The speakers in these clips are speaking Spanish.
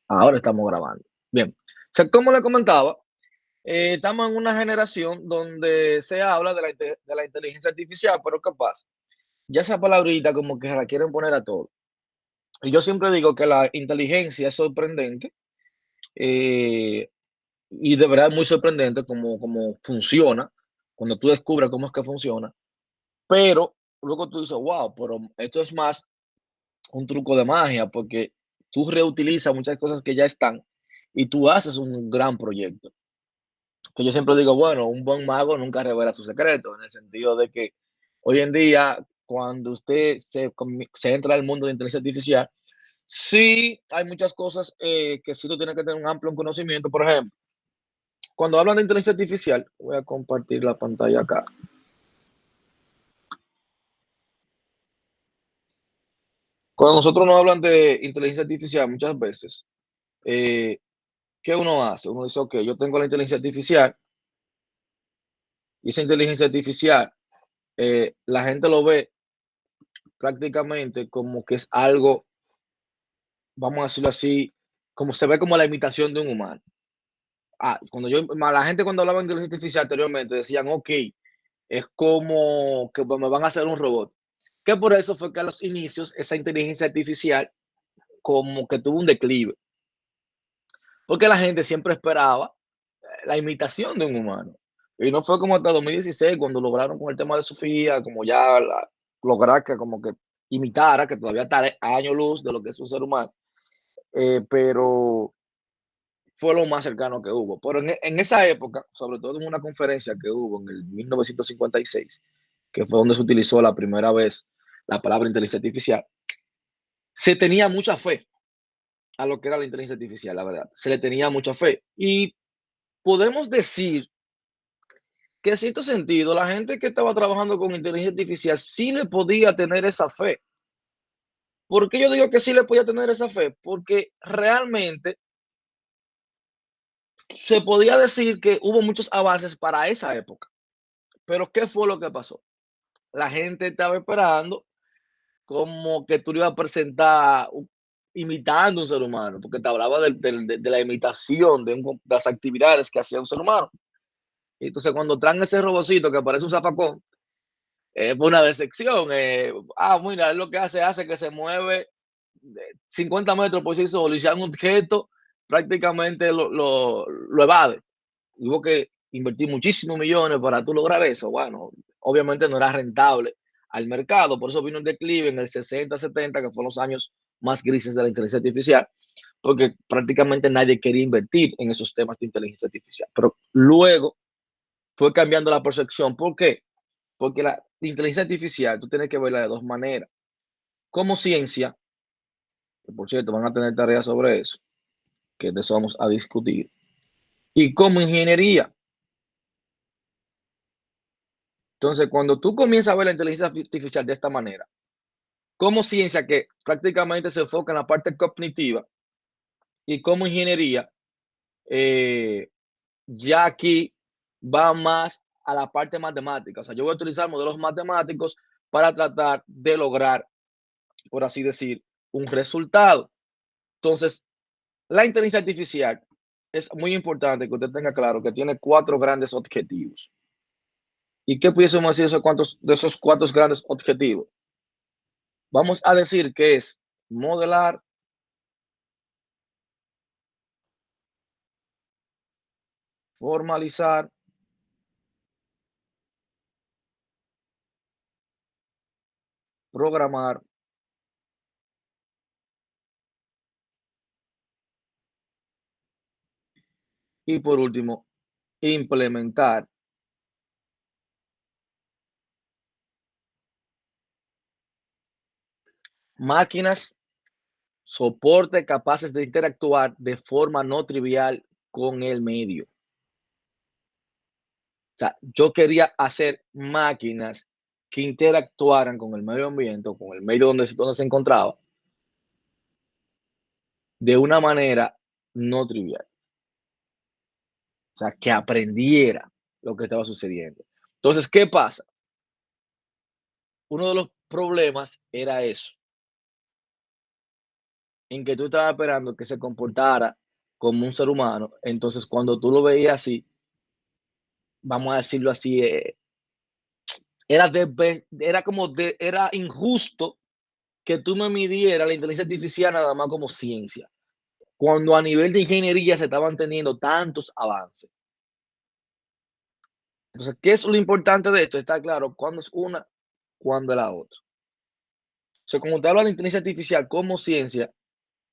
Ahora estamos grabando. Bien, o sea, como le comentaba, estamos en una generación donde se habla de la inteligencia artificial, pero ¿qué pasa? Ya esa palabrita como que se la quieren poner a todo. Y yo siempre digo que la inteligencia es sorprendente, eh, y de verdad es muy sorprendente cómo funciona, cuando tú descubres cómo es que funciona, pero luego tú dices, wow, pero esto es más un truco de magia, porque tú reutilizas muchas cosas que ya están y tú haces un gran proyecto. Que yo siempre digo, bueno, un buen mago nunca revela su secreto, en el sentido de que hoy en día, cuando usted se entra al mundo de inteligencia artificial, sí hay muchas cosas que sí tú tienes que tener un amplio conocimiento. Por ejemplo, cuando hablan de inteligencia artificial, voy a compartir la pantalla acá. Cuando nosotros nos hablan de inteligencia artificial, muchas veces, eh, ¿qué uno hace? Uno dice, ok, yo tengo la inteligencia artificial y esa inteligencia artificial, la gente lo ve prácticamente como que es algo, vamos a decirlo así, como se ve como la imitación de un humano. La gente cuando hablaba de inteligencia artificial anteriormente decían, ok, es como que me van a hacer un robot. Que por eso fue que a los inicios esa inteligencia artificial como que tuvo un declive, porque la gente siempre esperaba la imitación de un humano. Y no fue como hasta 2016 cuando lograron con el tema de Sofía, como ya lograr que como que imitara, que todavía está a año luz de lo que es un ser humano, pero fue lo más cercano que hubo. Pero en esa época, sobre todo en una conferencia que hubo en el 1956, que fue donde se utilizó la primera vez la palabra inteligencia artificial, se tenía mucha fe a lo que era la inteligencia artificial, la verdad. Se le tenía mucha fe. Y podemos decir que en cierto sentido, la gente que estaba trabajando con inteligencia artificial sí le podía tener esa fe. ¿Por qué yo digo que sí le podía tener esa fe? Porque realmente se podía decir que hubo muchos avances para esa época. Pero ¿qué fue lo que pasó? La gente estaba esperando como que tú le ibas a presentar imitando a un ser humano, porque te hablaba de la imitación de las actividades que hacía un ser humano. Y entonces cuando traen ese robocito que parece un zapacón, fue una decepción. Mira, él lo que hace que se mueve de 50 metros por sí solo y si hay un objeto, prácticamente lo evade. Hubo que invertir muchísimos millones para tú lograr eso. Bueno, obviamente no era rentable al mercado, por eso vino el declive en el 60, 70, que fueron los años más grises de la inteligencia artificial, porque prácticamente nadie quería invertir en esos temas de inteligencia artificial. Pero luego fue cambiando la percepción. ¿Por qué? Porque la inteligencia artificial, tú tienes que verla de dos maneras. Como ciencia, que por cierto van a tener tareas sobre eso, que de eso vamos a discutir, y como ingeniería. Entonces, cuando tú comienzas a ver la inteligencia artificial de esta manera, como ciencia que prácticamente se enfoca en la parte cognitiva y como ingeniería, eh, ya aquí va más a la parte matemática. O sea, yo voy a utilizar modelos matemáticos para tratar de lograr, por así decir, un resultado. Entonces, la inteligencia artificial es muy importante que usted tenga claro que tiene cuatro grandes objetivos. ¿Y qué pudiésemos decir de esos cuatro grandes objetivos? Vamos a decir que es modelar, formalizar, programar y por último, implementar. Máquinas, soporte capaces de interactuar de forma no trivial con el medio. O sea, yo quería hacer máquinas que interactuaran con el medio ambiente o con el medio donde se encontraba de una manera no trivial. O sea, que aprendiera lo que estaba sucediendo. Entonces, ¿qué pasa? Uno de los problemas era eso, en que tú estabas esperando que se comportara como un ser humano. Entonces, cuando tú lo veías así, vamos a decirlo así, era injusto que tú me midieras la inteligencia artificial nada más como ciencia, cuando a nivel de ingeniería se estaban teniendo tantos avances. Entonces, ¿qué es lo importante de esto? Está claro cuándo es una, cuándo es la otra. O sea, cuando usted habla de inteligencia artificial como ciencia,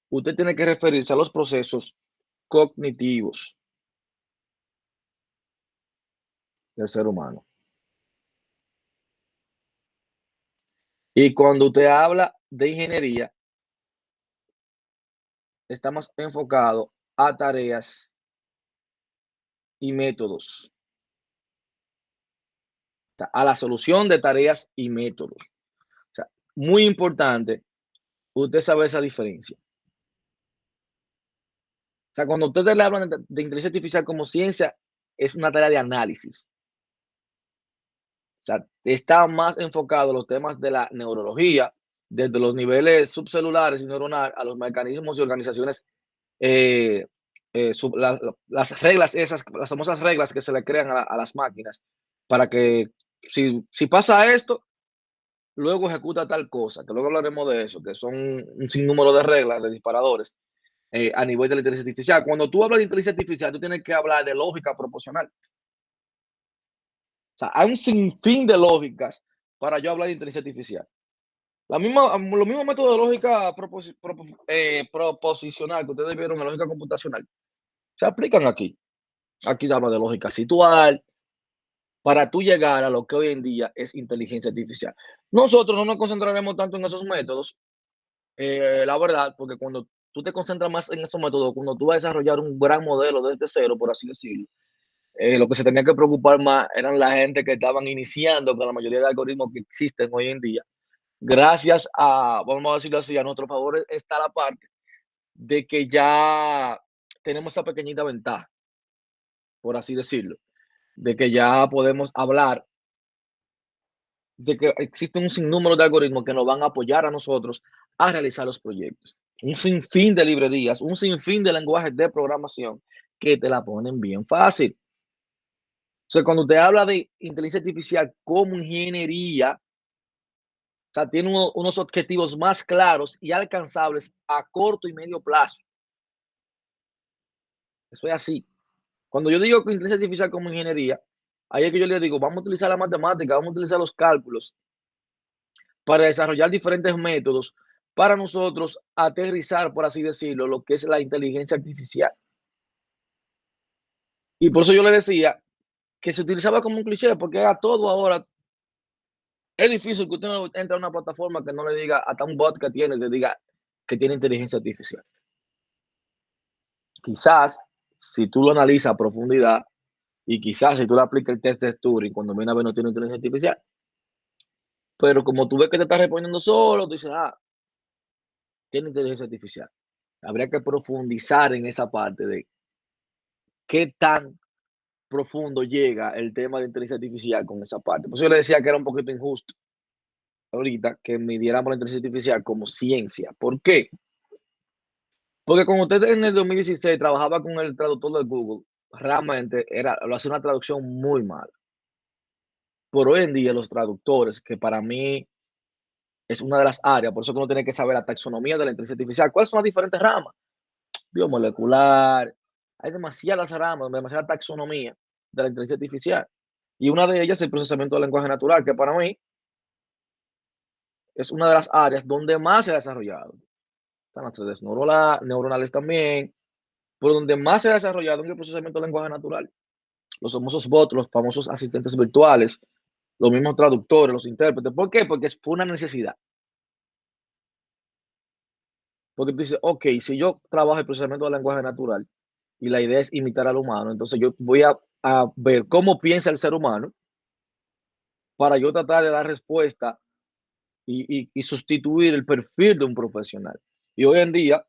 usted tiene que referirse a los procesos cognitivos del ser humano. Y cuando usted habla de ingeniería, está más enfocado a tareas y métodos, a la solución de tareas y métodos. O sea, muy importante usted saber esa diferencia. O sea, cuando ustedes le hablan de inteligencia artificial como ciencia, es una tarea de análisis. O sea, está más enfocado a los temas de la neurología, desde los niveles subcelulares y neuronal a los mecanismos y organizaciones, eh, las reglas esas, las famosas reglas que se le crean a las máquinas para que si pasa esto, luego ejecuta tal cosa, que luego hablaremos de eso, que son un sinnúmero de reglas, de disparadores, a nivel de la inteligencia artificial. Cuando tú hablas de inteligencia artificial, tú tienes que hablar de lógica proporcional. O sea, hay un sinfín de lógicas para yo hablar de inteligencia artificial. Los mismos métodos de lógica proposicional que ustedes vieron en lógica computacional se aplican aquí. Aquí se habla de lógica situal para tú llegar a lo que hoy en día es inteligencia artificial. Nosotros no nos concentraremos tanto en esos métodos, la verdad, porque cuando tú te concentras más en esos métodos, cuando tú vas a desarrollar un gran modelo desde cero, por así decirlo, lo que se tenía que preocupar más eran la gente que estaban iniciando con la mayoría de algoritmos que existen hoy en día. Gracias a, vamos a decirlo así, a nuestro favor está la parte de que ya tenemos esa pequeñita ventaja, por así decirlo, de que ya podemos hablar de que existe un sinnúmero de algoritmos que nos van a apoyar a nosotros a realizar los proyectos. Un sinfín de librerías, un sinfín de lenguajes de programación que te la ponen bien fácil. O sea, cuando usted habla de inteligencia artificial como ingeniería, o sea, tiene unos objetivos más claros y alcanzables a corto y medio plazo. Eso es así. Cuando yo digo que inteligencia artificial como ingeniería, ahí es que yo le digo, vamos a utilizar la matemática, vamos a utilizar los cálculos para desarrollar diferentes métodos para nosotros aterrizar, por así decirlo, lo que es la inteligencia artificial. Y por eso yo le decía que se utilizaba como un cliché, porque a todo ahora es difícil que usted no entre a una plataforma que no le diga, hasta un bot que tiene, le diga que tiene inteligencia artificial. Quizás, si tú lo analizas a profundidad, y quizás si tú le aplicas el test de Turing, cuando viene a ver no tiene inteligencia artificial, pero como tú ves que te está respondiendo solo, tú dices, tiene inteligencia artificial. Habría que profundizar en esa parte de qué tan profundo llega el tema de inteligencia artificial con esa parte. Por eso yo le decía que era un poquito injusto ahorita que midiéramos la inteligencia artificial como ciencia. ¿Por qué? Porque cuando usted en el 2016 trabajaba con el traductor de Google, realmente lo hacía una traducción muy mala. Por hoy en día los traductores, que para mí es una de las áreas, por eso que uno tiene que saber la taxonomía de la inteligencia artificial. ¿Cuáles son las diferentes ramas? Biomolecular, hay demasiadas ramas, demasiada taxonomía de la inteligencia artificial. Y una de ellas es el procesamiento del lenguaje natural, que para mí es una de las áreas donde más se ha desarrollado. Están las redes neuronales también, pero donde más se ha desarrollado en el procesamiento del lenguaje natural. Los famosos bots, los famosos asistentes virtuales, los mismos traductores, los intérpretes. ¿Por qué? Porque fue una necesidad. Porque tú dices, ok, si yo trabajo el procesamiento del lenguaje natural y la idea es imitar al humano, entonces yo voy a ver cómo piensa el ser humano para yo tratar de dar respuesta y sustituir el perfil de un profesional. Y hoy en día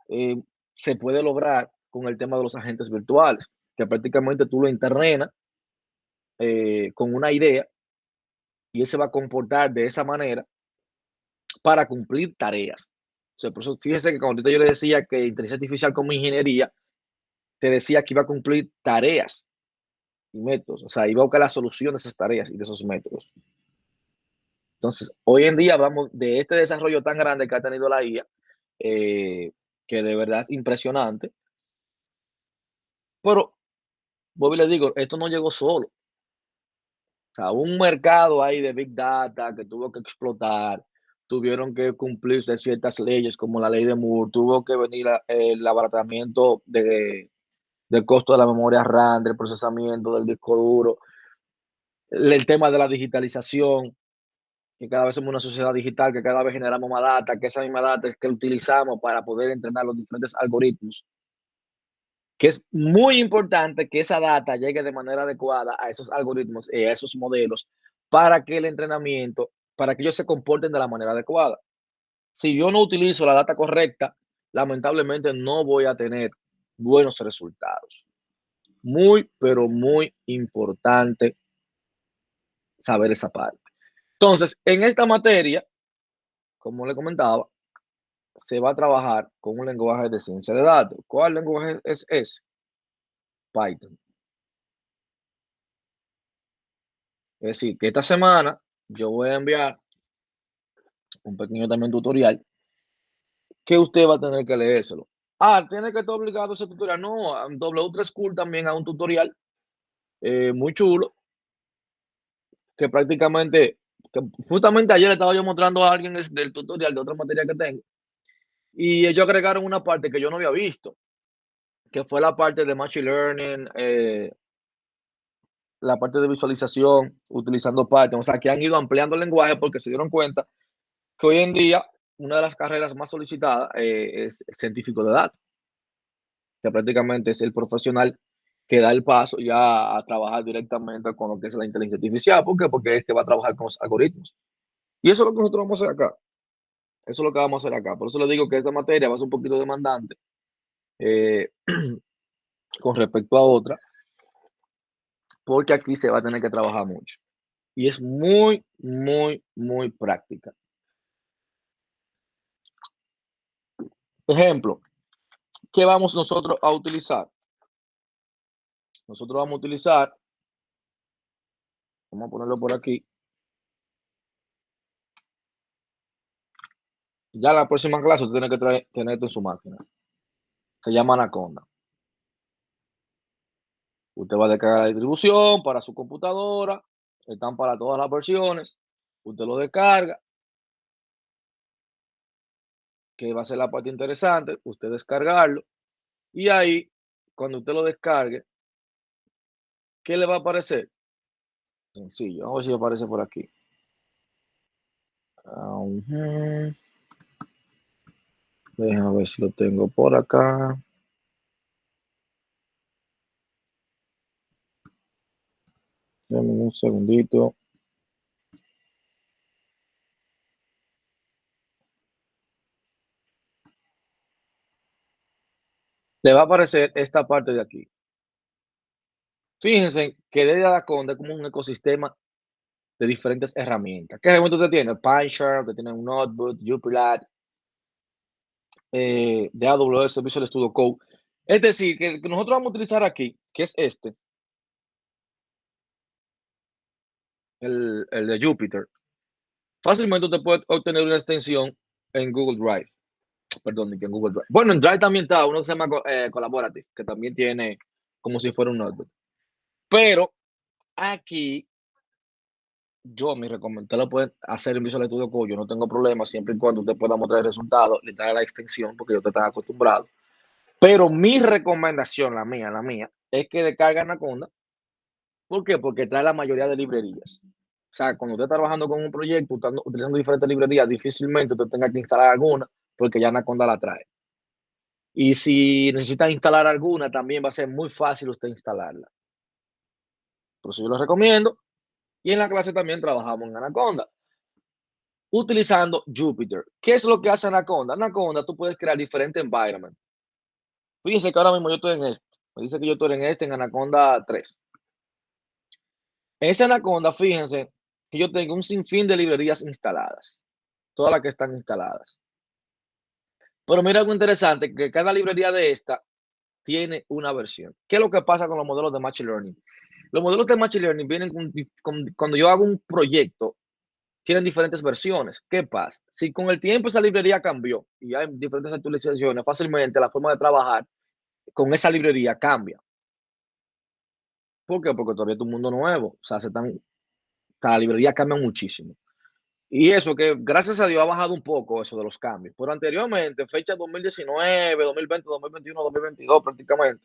eh, se puede lograr con el tema de los agentes virtuales, que prácticamente tú lo entrenas con una idea y él se va a comportar de esa manera para cumplir tareas. sea, por eso fíjese que cuando ahorita yo le decía que inteligencia artificial como ingeniería, te decía que iba a cumplir tareas y métodos, o sea, iba a buscar la solución de esas tareas y de esos métodos. Entonces, hoy en día hablamos de este desarrollo tan grande que ha tenido la IA, que de verdad es impresionante, pero vuelvo y le digo, esto no llegó solo. O sea, un mercado ahí de Big Data que tuvo que explotar, tuvieron que cumplirse ciertas leyes como la ley de Moore, tuvo que venir el abaratamiento del costo de la memoria RAM, del procesamiento del disco duro, el tema de la digitalización, que cada vez somos una sociedad digital, que cada vez generamos más data, que esa misma data es que utilizamos para poder entrenar los diferentes algoritmos, que es muy importante que esa data llegue de manera adecuada a esos algoritmos y a esos modelos para que el entrenamiento, para que ellos se comporten de la manera adecuada. Si yo no utilizo la data correcta, lamentablemente no voy a tener buenos resultados. Muy, pero muy importante saber esa parte. Entonces, en esta materia, como le comentaba, se va a trabajar con un lenguaje de ciencia de datos. ¿Cuál lenguaje es ese? Python. Es decir, que esta semana yo voy a enviar un pequeño también tutorial que usted va a tener que leérselo. Tiene que estar obligado a ese tutorial. No, W3 School también a un tutorial muy chulo que prácticamente, que justamente ayer estaba yo mostrando a alguien del tutorial de otra materia que tengo y ellos agregaron una parte que yo no había visto, que fue la parte de Machine Learning, la parte de visualización utilizando Python. O sea, que han ido ampliando el lenguaje porque se dieron cuenta que hoy en día una de las carreras más solicitadas es el científico de datos, que prácticamente es el profesional que da el paso ya a trabajar directamente con lo que es la inteligencia artificial. ¿Por qué? Porque es que va a trabajar con los algoritmos. Y eso es lo que nosotros vamos a hacer acá. Eso es lo que vamos a hacer acá. Por eso le digo que esta materia va a ser un poquito demandante eh, con respecto a otra, porque aquí se va a tener que trabajar mucho. Y es muy, muy, muy práctica. Ejemplo, ¿qué vamos nosotros a utilizar? Nosotros vamos a utilizar, vamos a ponerlo por aquí, ya la próxima clase usted tiene que tener esto en su máquina. Se llama Anaconda. Usted va a descargar la distribución para su computadora, están para todas las versiones. Usted lo descarga, que va a ser la parte interesante, usted descargarlo. Y ahí, cuando usted lo descargue, ¿qué le va a aparecer? Sencillo, vamos a ver si aparece por aquí. Ujú. Déjame ver si lo tengo por acá. Dame un segundito. Le va a aparecer esta parte de aquí. Fíjense que desde Anaconda es como un ecosistema de diferentes herramientas. ¿Qué herramientas usted tiene? PyCharm, usted tiene un Notebook, Jupyter, de AWS, Visual Studio Code. Es decir, que el que nosotros vamos a utilizar aquí, que es este, el de Jupyter, fácilmente usted puede obtener una extensión en Google Drive. Perdón, que en Google Drive. Bueno, en Drive también está uno que se llama Collaborative, que también tiene como si fuera un notebook. Pero aquí, mi recomendación, usted lo puede hacer en Visual Studio Code, yo no tengo problema, siempre y cuando usted pueda mostrar el resultado, le trae la extensión, porque yo te estaba acostumbrado. Pero mi recomendación, la mía, es que descargue Anaconda. ¿Por qué? Porque trae la mayoría de librerías. O sea, cuando usted está trabajando con un proyecto, utilizando diferentes librerías, difícilmente usted tenga que instalar alguna, porque ya Anaconda la trae. Y si necesita instalar alguna, también va a ser muy fácil usted instalarla. Por eso yo lo recomiendo. Y en la clase también trabajamos en Anaconda, utilizando Jupyter. ¿Qué es lo que hace Anaconda? Anaconda, tú puedes crear diferentes environments. Fíjense que ahora mismo yo estoy en este. Me dice que yo estoy en este, en Anaconda 3. En ese Anaconda, fíjense que yo tengo un sinfín de librerías instaladas. Todas las que están instaladas. Pero mira algo interesante, que cada librería de esta tiene una versión. ¿Qué es lo que pasa con los modelos de Machine Learning? Los modelos de Machine Learning vienen cuando yo hago un proyecto, tienen diferentes versiones. ¿Qué pasa? Si con el tiempo esa librería cambió y hay diferentes actualizaciones, fácilmente la forma de trabajar con esa librería cambia. ¿Por qué? Porque todavía es un mundo nuevo. O sea, cada librería cambia muchísimo. Y eso que, gracias a Dios, ha bajado un poco eso de los cambios. Pero anteriormente, fecha 2019, 2020, 2021, 2022 prácticamente,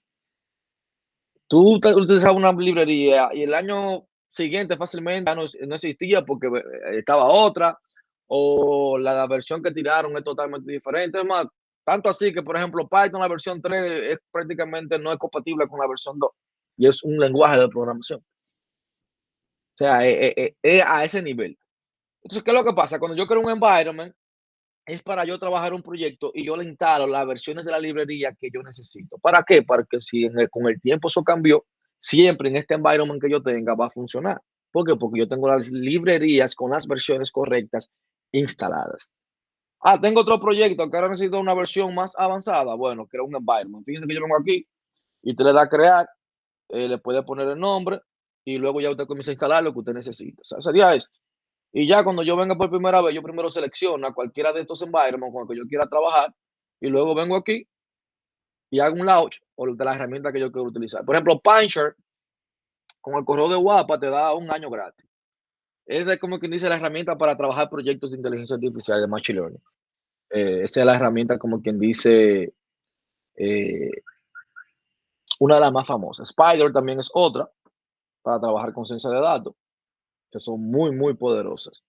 tú utilizabas una librería y el año siguiente fácilmente ya no existía porque estaba otra, o la versión que tiraron es totalmente diferente. Es más, tanto así que, por ejemplo, Python, la versión 3 es prácticamente no es compatible con la versión 2 y es un lenguaje de programación. O sea, es a ese nivel. Entonces, ¿qué es lo que pasa? Cuando yo creo un environment, es para yo trabajar un proyecto y yo le instalo las versiones de la librería que yo necesito. ¿Para qué? Para que si con el tiempo eso cambió, siempre en este environment que yo tenga va a funcionar. ¿Por qué? Porque yo tengo las librerías con las versiones correctas instaladas. Ah, tengo otro proyecto que ahora necesito una versión más avanzada. Bueno, creo un environment. Fíjense que yo vengo aquí y usted le da a crear, le puede poner el nombre y luego ya usted comienza a instalar lo que usted necesita. O sea, sería esto. Y ya cuando yo venga por primera vez, yo primero selecciono a cualquiera de estos environments con el que yo quiera trabajar y luego vengo aquí y hago un launch o de la herramienta que yo quiero utilizar. Por ejemplo, Pineshare con el correo de WAPA te da un año gratis. Es de como quien dice la herramienta para trabajar proyectos de inteligencia artificial de Machine Learning. Esta es la herramienta como quien dice eh, una de las más famosas. Spider también es otra para trabajar con ciencia de datos, que son muy, muy poderosas.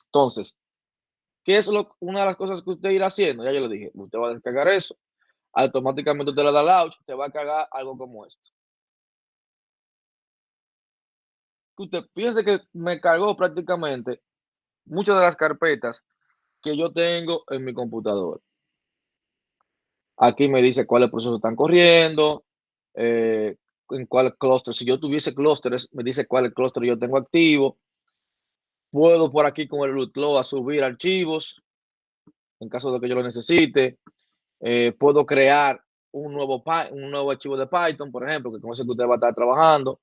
Entonces, ¿qué es una de las cosas que usted irá haciendo? Ya yo le dije, usted va a descargar eso, automáticamente usted le da launch, te va a cargar algo como esto. Que usted piense que me cargó prácticamente muchas de las carpetas que yo tengo en mi computador. Aquí me dice cuáles procesos están corriendo, eh, en cuál clúster. Si yo tuviese clústeres, me dice cuál clúster yo tengo activo. Puedo por aquí con el bootloader subir archivos en caso de que yo lo necesite. Puedo crear un nuevo archivo de Python, por ejemplo, que con eso que usted va a estar trabajando.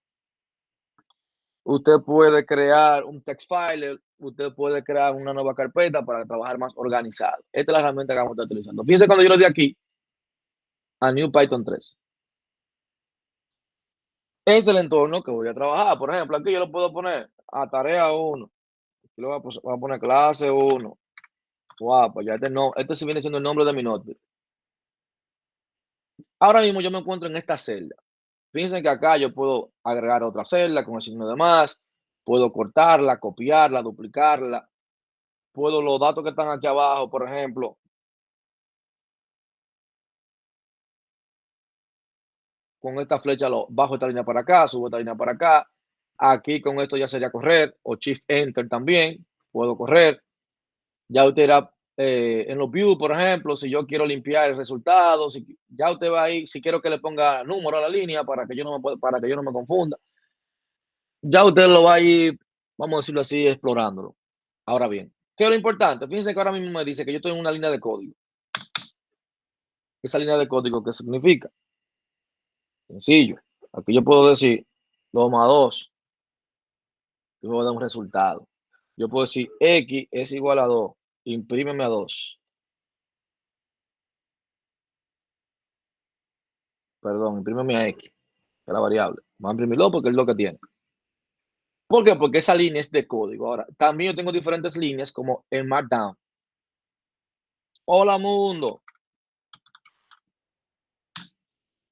Usted puede crear un text file, usted puede crear una nueva carpeta para trabajar más organizado. Esta es la herramienta que vamos a estar utilizando. Fíjense cuando yo le di aquí a New Python 3. Este es el entorno que voy a trabajar. Por ejemplo, aquí yo lo puedo poner a tarea 1. Aquí lo voy a poner clase 1. Wow, pues ya este sí viene siendo el nombre de mi notebook. Ahora mismo yo me encuentro en esta celda. Fíjense que acá yo puedo agregar otra celda con el signo de más, puedo cortarla, copiarla, duplicarla, puedo los datos que están aquí abajo, por ejemplo, con esta flecha lo bajo esta línea para acá, subo esta línea para acá. Aquí con esto ya sería correr, o Shift Enter también, puedo correr. Ya usted irá en los views, por ejemplo, si yo quiero limpiar el resultado, ya usted va ahí, si quiero que le ponga número a la línea para que yo no me confunda. Ya usted lo va a ir, vamos a decirlo así, explorándolo. Ahora bien, ¿qué es lo importante? Fíjense que ahora mismo me dice que yo estoy en una línea de código. Esa línea de código, ¿qué significa? Sencillo. Aquí yo puedo decir 2 más 2, y me va a dar un resultado. Yo puedo decir X es igual a 2, imprímeme a 2. Perdón, imprímeme a X, que es la variable. Vamos a imprimirlo porque es lo que tiene. ¿Por qué? Porque esa línea es de código. Ahora, también yo tengo diferentes líneas como en Markdown. Hola mundo.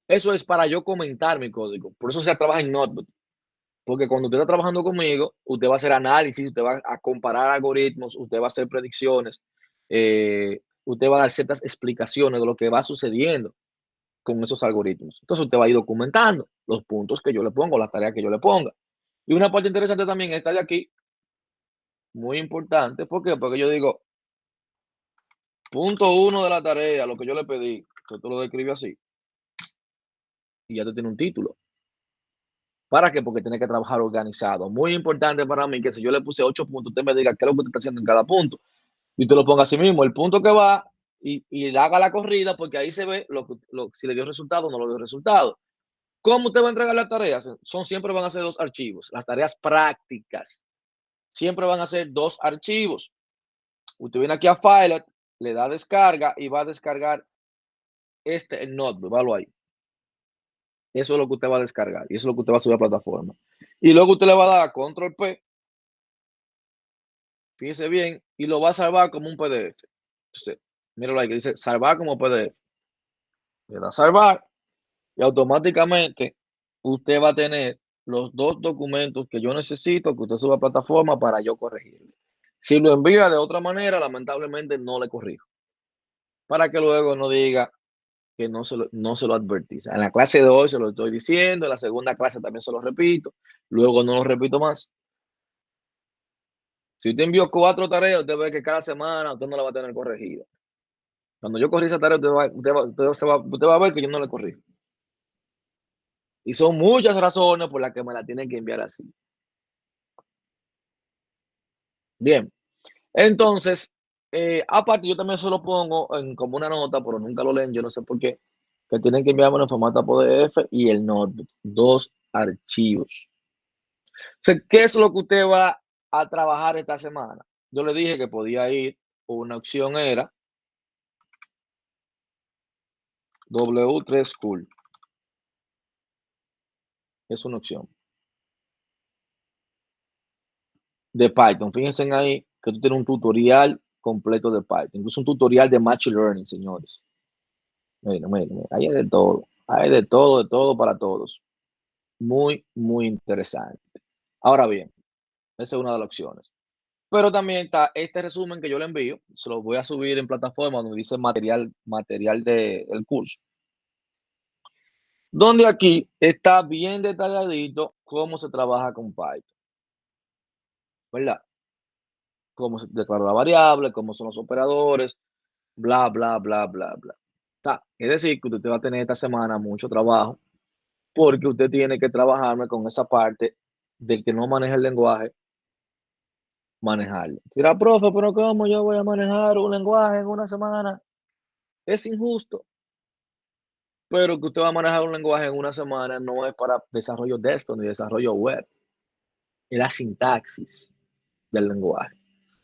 Eso es para yo comentar mi código. Por eso se trabaja en Notebook. Porque cuando usted está trabajando conmigo, usted va a hacer análisis, usted va a comparar algoritmos, usted va a hacer predicciones, usted va a dar ciertas explicaciones de lo que va sucediendo con esos algoritmos. Entonces usted va a ir documentando los puntos que yo le pongo, las tareas que yo le ponga. Y una parte interesante también está de aquí, muy importante. ¿Por qué? Porque yo digo, punto 1 de la tarea, lo que yo le pedí, que tú lo describes así, y ya tú tienes un título. ¿Para qué? Porque tiene que trabajar organizado. Muy importante para mí que si yo le puse 8 puntos, usted me diga qué es lo que usted está haciendo en cada punto. Y usted lo ponga así mismo, el punto que va y haga la corrida, porque ahí se ve si le dio resultado o no le dio resultado. ¿Cómo usted va a entregar las tareas? Siempre van a ser 2 archivos. Las tareas prácticas siempre van a ser 2 archivos. Usted viene aquí a File, le da descarga y va a descargar el notebook, véalo ahí. Eso es lo que usted va a descargar y eso es lo que usted va a subir a la plataforma. Y luego usted le va a dar control P, fíjese bien, y lo va a salvar como un PDF. Entonces, míralo ahí que dice salvar como PDF. Le da salvar y automáticamente usted va a tener los 2 documentos que yo necesito que usted suba a plataforma para yo corregirlo. Si lo envía de otra manera, lamentablemente no le corrijo. Para que luego no diga que no se lo advertí. En la clase de hoy se lo estoy diciendo, en la segunda clase también se lo repito, luego no lo repito más. Si usted envió 4 tareas, usted ve que cada semana usted no la va a tener corregida. Cuando yo corrí esa tarea, usted va a ver que yo no le corrijo. Y son muchas razones por las que me la tienen que enviar así. Bien, entonces, aparte yo también se lo pongo como una nota, pero nunca lo leen, yo no sé por qué, que tienen que enviarme en formato PDF y el notebook, 2 archivos. Entonces, ¿qué es lo que usted va a trabajar esta semana? Yo le dije que podía ir, una opción era W3 School, es una opción de Python. Fíjense ahí que tú tienes un tutorial completo de Python, incluso un tutorial de Machine Learning, señores. Miren, miren, miren, hay de todo para todos. Muy, muy interesante. Ahora bien, esa es una de las opciones. Pero también está este resumen que yo le envío, se lo voy a subir en plataforma donde dice material del curso. Donde aquí está bien detalladito cómo se trabaja con Python, ¿verdad? Cómo se declara la variable, cómo son los operadores, bla, bla, bla, bla, bla. Es decir, que usted va a tener esta semana mucho trabajo porque usted tiene que trabajarme con esa parte del que no maneja el lenguaje, manejarlo. Dirá, profe, pero ¿cómo yo voy a manejar un lenguaje en una semana? Es injusto. Pero que usted va a manejar un lenguaje en una semana no es para desarrollo desktop ni desarrollo web. Es la sintaxis del lenguaje.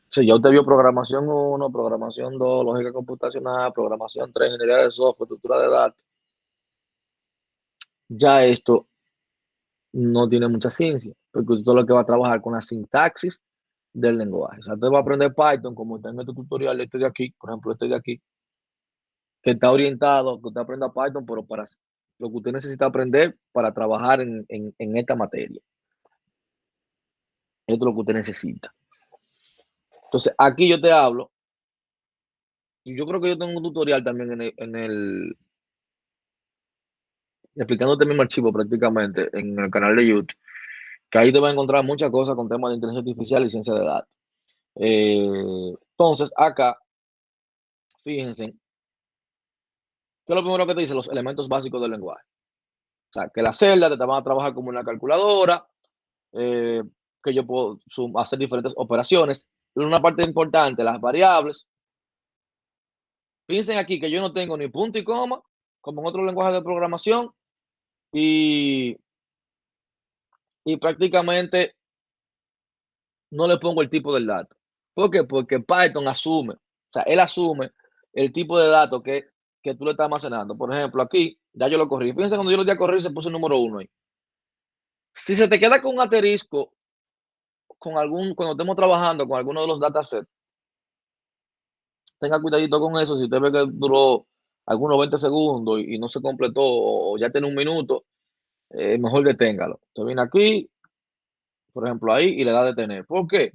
Si ya usted vio programación 1, programación 2, lógica computacional, programación 3, ingeniería de software, estructura de datos, ya esto no tiene mucha ciencia, porque usted lo que va a trabajar con la sintaxis del lenguaje. O sea, usted va a aprender Python, como está en este tutorial, este de aquí, por ejemplo, este de aquí, que está orientado a que usted aprenda Python, pero para lo que usted necesita aprender para trabajar en esta materia. Esto es lo que usted necesita. Entonces, aquí yo te hablo, y yo creo que yo tengo un tutorial también explicándote el mismo archivo prácticamente en el canal de YouTube, que ahí te vas a encontrar muchas cosas con temas de inteligencia artificial y ciencia de datos. Entonces, acá, fíjense, ¿qué es lo primero que te dice? Los elementos básicos del lenguaje. O sea, que las celdas te van a trabajar como una calculadora, eh, que yo puedo hacer diferentes operaciones. Una parte importante, las variables. Fíjense aquí que yo no tengo ni punto y coma, como en otro lenguaje de programación, y, y prácticamente no le pongo el tipo del dato. ¿Por qué? Porque Python asume, o sea, él asume el tipo de datos que tú le estás almacenando. Por ejemplo, aquí, ya yo lo corrí. Fíjense, cuando yo lo di a correr, se puso el número 1 ahí. Si se te queda con un asterisco, cuando estemos trabajando con alguno de los datasets, tenga cuidadito con eso. Si usted ve que duró algunos 20 segundos y no se completó o ya tiene un minuto, mejor deténgalo. Usted viene aquí, por ejemplo, ahí y le da a detener. ¿Por qué?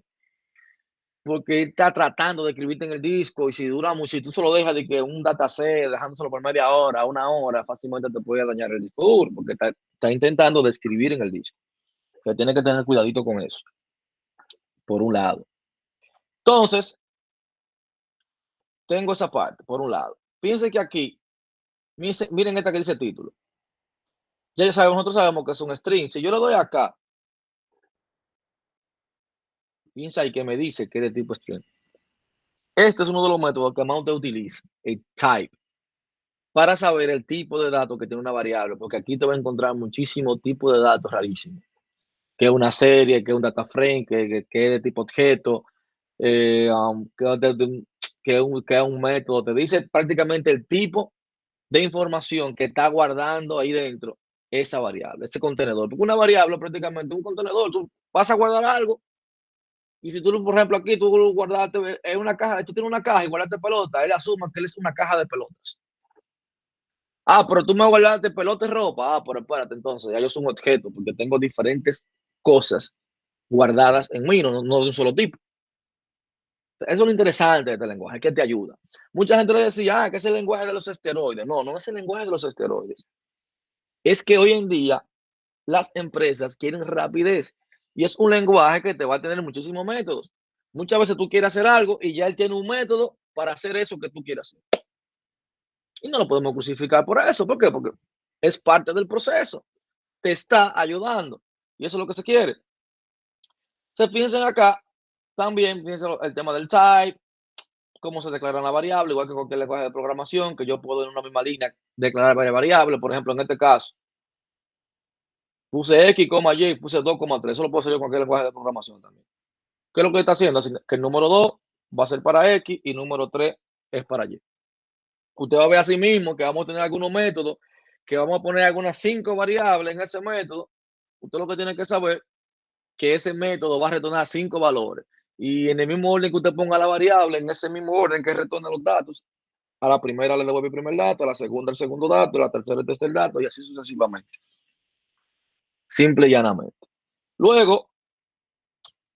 Porque él está tratando de escribirte en el disco y si dura mucho, si tú solo dejas de que un dataset, dejándoselo por media hora, una hora, fácilmente te puede dañar el disco duro porque está intentando de escribir en el disco. Que tiene que tener cuidadito con eso, por un lado. Entonces, tengo esa parte, por un lado. Fíjense que aquí, miren esta que dice título. Ya sabemos, nosotros sabemos que es un string. Si yo le doy acá, piensa ahí que me dice que es de tipo string. Este es uno de los métodos que más usted utiliza, el type, para saber el tipo de datos que tiene una variable, porque aquí te va a encontrar muchísimos tipos de datos rarísimos, que es una serie, que es un data frame, que es de tipo objeto, que es un método. Te dice prácticamente el tipo de información que está guardando ahí dentro esa variable, ese contenedor. Porque una variable prácticamente un contenedor, tú vas a guardar algo y si tú, por ejemplo, aquí tú guardaste en una caja, tú tienes una caja y guardaste pelota, él asume que él es una caja de pelotas. Ah, pero tú me guardaste pelota y ropa. Ah, pero espérate, entonces ya yo soy un objeto porque tengo diferentes cosas guardadas en mí, no de un solo tipo. Eso es lo interesante de este lenguaje, que te ayuda. Mucha gente le decía, que es el lenguaje de los esteroides. No, no es el lenguaje de los esteroides. Es que hoy en día las empresas quieren rapidez y es un lenguaje que te va a tener muchísimos métodos. Muchas veces tú quieres hacer algo y ya él tiene un método para hacer eso que tú quieras hacer. Y no lo podemos crucificar por eso. ¿Por qué? Porque es parte del proceso. Te está ayudando. Y eso es lo que se quiere. Se piensen acá, también piensen el tema del type, cómo se declara la variable, igual que cualquier lenguaje de programación, que yo puedo en una misma línea declarar varias variables. Por ejemplo, en este caso, puse X, Y, puse 2,3. Eso lo puedo hacer yo en cualquier lenguaje de programación también. ¿Qué es lo que está haciendo? Que el número 2 va a ser para X y el número 3 es para Y. Usted va a ver así mismo que vamos a tener algunos métodos, que vamos a poner algunas 5 variables en ese método. Usted lo que tiene que saber que ese método va a retornar 5 valores. Y en el mismo orden que usted ponga la variable, en ese mismo orden que retorna los datos, a la primera le devuelve el primer dato, a la segunda el segundo dato, a la tercera el tercer dato y así sucesivamente. Simple y llanamente. Luego,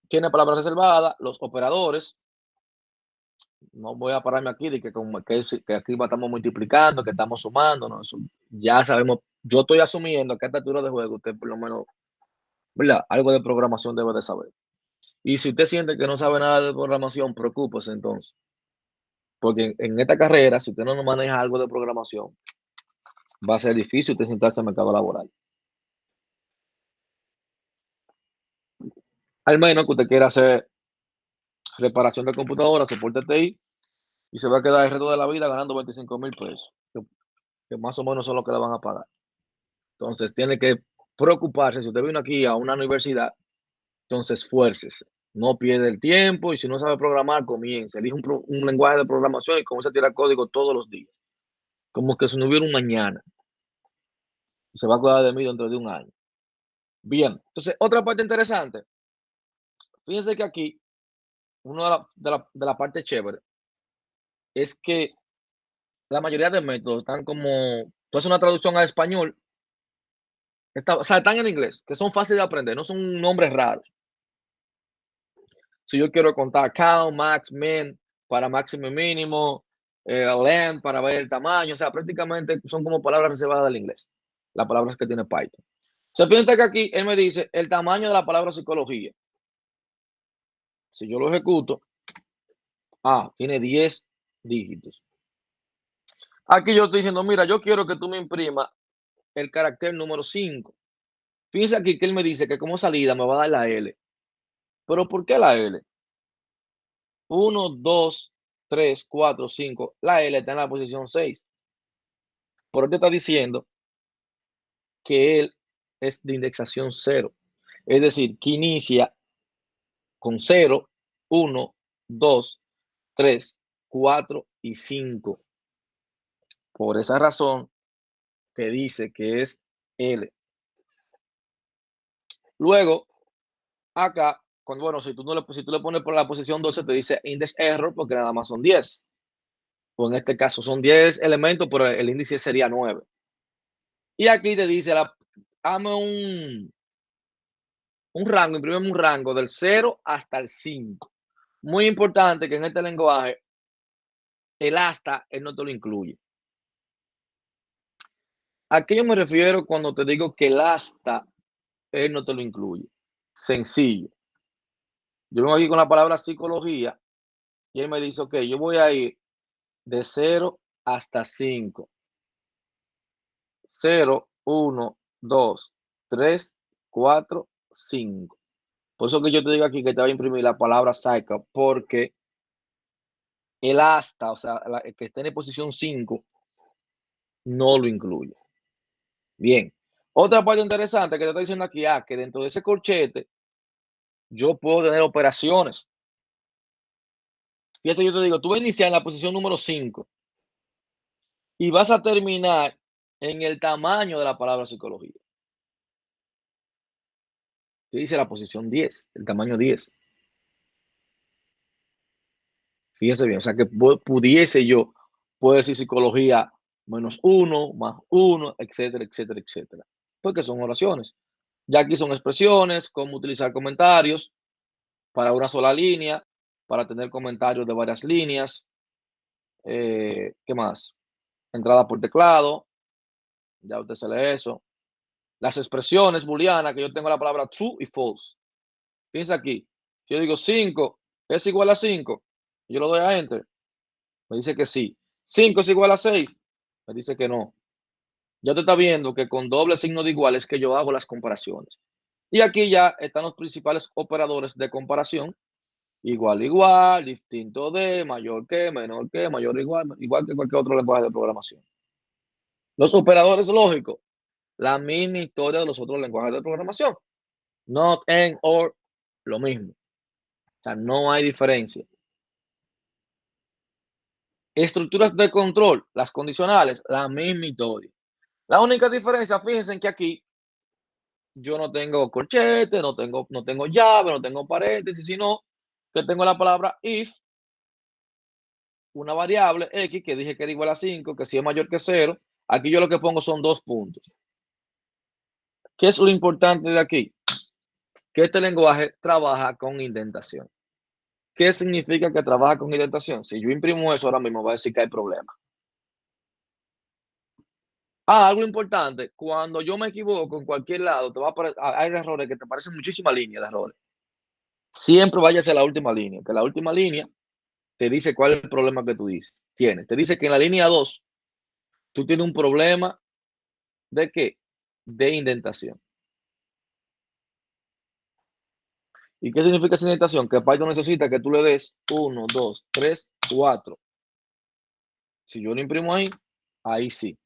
tiene palabras reservadas, los operadores. No voy a pararme aquí de que aquí estamos multiplicando, que estamos sumando. No, eso ya sabemos. Yo estoy asumiendo que a esta altura de juego usted por lo menos, ¿verdad? Algo de programación debe de saber. Y si usted siente que no sabe nada de programación, preocúpese entonces. Porque en esta carrera, si usted no maneja algo de programación, va a ser difícil usted sentarse al mercado laboral. Al menos que usted quiera hacer reparación de computadora, soporte TI, y se va a quedar el resto de la vida ganando 25,000 pesos, que más o menos son lo que le van a pagar. Entonces, tiene que preocuparse. Si usted vino aquí a una universidad, entonces esfuércese. No pierda el tiempo y si no sabe programar, comience. Elige un lenguaje de programación y comience a tirar código todos los días. Como que si no hubiera un mañana. Y se va a acordar de mí dentro de un año. Bien, entonces otra parte interesante. Fíjense que aquí, una de la parte chévere, es que la mayoría de métodos están como, tú haces una traducción al español, o sea, están en inglés, que son fáciles de aprender, no son nombres raros. Si yo quiero contar count, max, min, para máximo y mínimo, length para ver el tamaño, o sea, prácticamente son como palabras reservadas del inglés, las palabras que tiene Python. Se piensa que aquí él me dice el tamaño de la palabra psicología. Si yo lo ejecuto, tiene 10 dígitos. Aquí yo estoy diciendo, mira, yo quiero que tú me imprimas el carácter número 5. Fíjense aquí que él me dice que como salida me va a dar la L. ¿Pero por qué la L? 1, 2, 3, 4, 5. La L está en la posición 6. Por él te está diciendo que él es de indexación 0. Es decir, que inicia con 0, 1, 2, 3, 4 y 5. Por esa razón te dice que es L. Luego, acá, bueno, si tú le pones por la posición 12, te dice index error porque nada más son 10. O en este caso son 10 elementos, pero el índice sería 9. Y aquí te dice, dame un rango, imprímeme un rango del 0 hasta el 5. Muy importante que en este lenguaje el hasta él no te lo incluye. ¿A qué yo me refiero cuando te digo que el hasta él no te lo incluye? Sencillo. Yo vengo aquí con la palabra psicología y él me dice, ok, yo voy a ir de 0 hasta 5. 0, 1, 2, 3, 4, 5. Por eso que yo te digo aquí que te voy a imprimir la palabra cycle, porque El hasta, o sea, el que esté en posición 5, no lo incluye. Bien. Otra parte interesante que te está diciendo aquí, que dentro de ese corchete yo puedo tener operaciones. Fíjate, yo te digo, tú vas a iniciar en la posición número 5 y vas a terminar en el tamaño de la palabra psicología. ¿Qué dice la posición 10, el tamaño 10? Fíjese bien, o sea que pudiese yo, puedo decir psicología -1, +1, etcétera, etcétera, etcétera. Porque son oraciones. Ya aquí son expresiones, cómo utilizar comentarios para una sola línea, para tener comentarios de varias líneas. ¿Qué más? Entrada por teclado, ya usted se lee eso. Las expresiones booleanas, que yo tengo la palabra true y false. Piensa aquí, si yo digo 5 es igual a 5, yo lo doy a enter, me dice que sí. 5 es igual a 6, me dice que no. Ya te está viendo que con doble signo de igual es que yo hago las comparaciones. Y aquí ya están los principales operadores de comparación. Igual, igual, distinto de, mayor que, menor que, mayor o igual, igual que cualquier otro lenguaje de programación. Los operadores lógicos, la misma historia de los otros lenguajes de programación. Not, and, or, lo mismo. O sea, no hay diferencia. Estructuras de control, las condicionales, la misma historia. La única diferencia, fíjense en que aquí yo no tengo corchete, no tengo llave, no tengo paréntesis, sino que tengo la palabra if, una variable x que dije que era igual a 5, que si es mayor que 0, aquí yo lo que pongo son 2 puntos. ¿Qué es lo importante de aquí? Que este lenguaje trabaja con indentación. ¿Qué significa que trabaja con indentación? Si yo imprimo eso ahora mismo va a decir que hay problema. Algo importante, cuando yo me equivoco en cualquier lado, te va a hay errores que te parecen muchísimas líneas de errores. Siempre váyase a la última línea, que la última línea te dice cuál es el problema que tú tienes. Te dice que en la línea 2 tú tienes un problema de qué? De indentación. ¿Y qué significa esa indentación? Que Python necesita que tú le des 1, 2, 3, 4. Si yo lo imprimo ahí, ahí sí,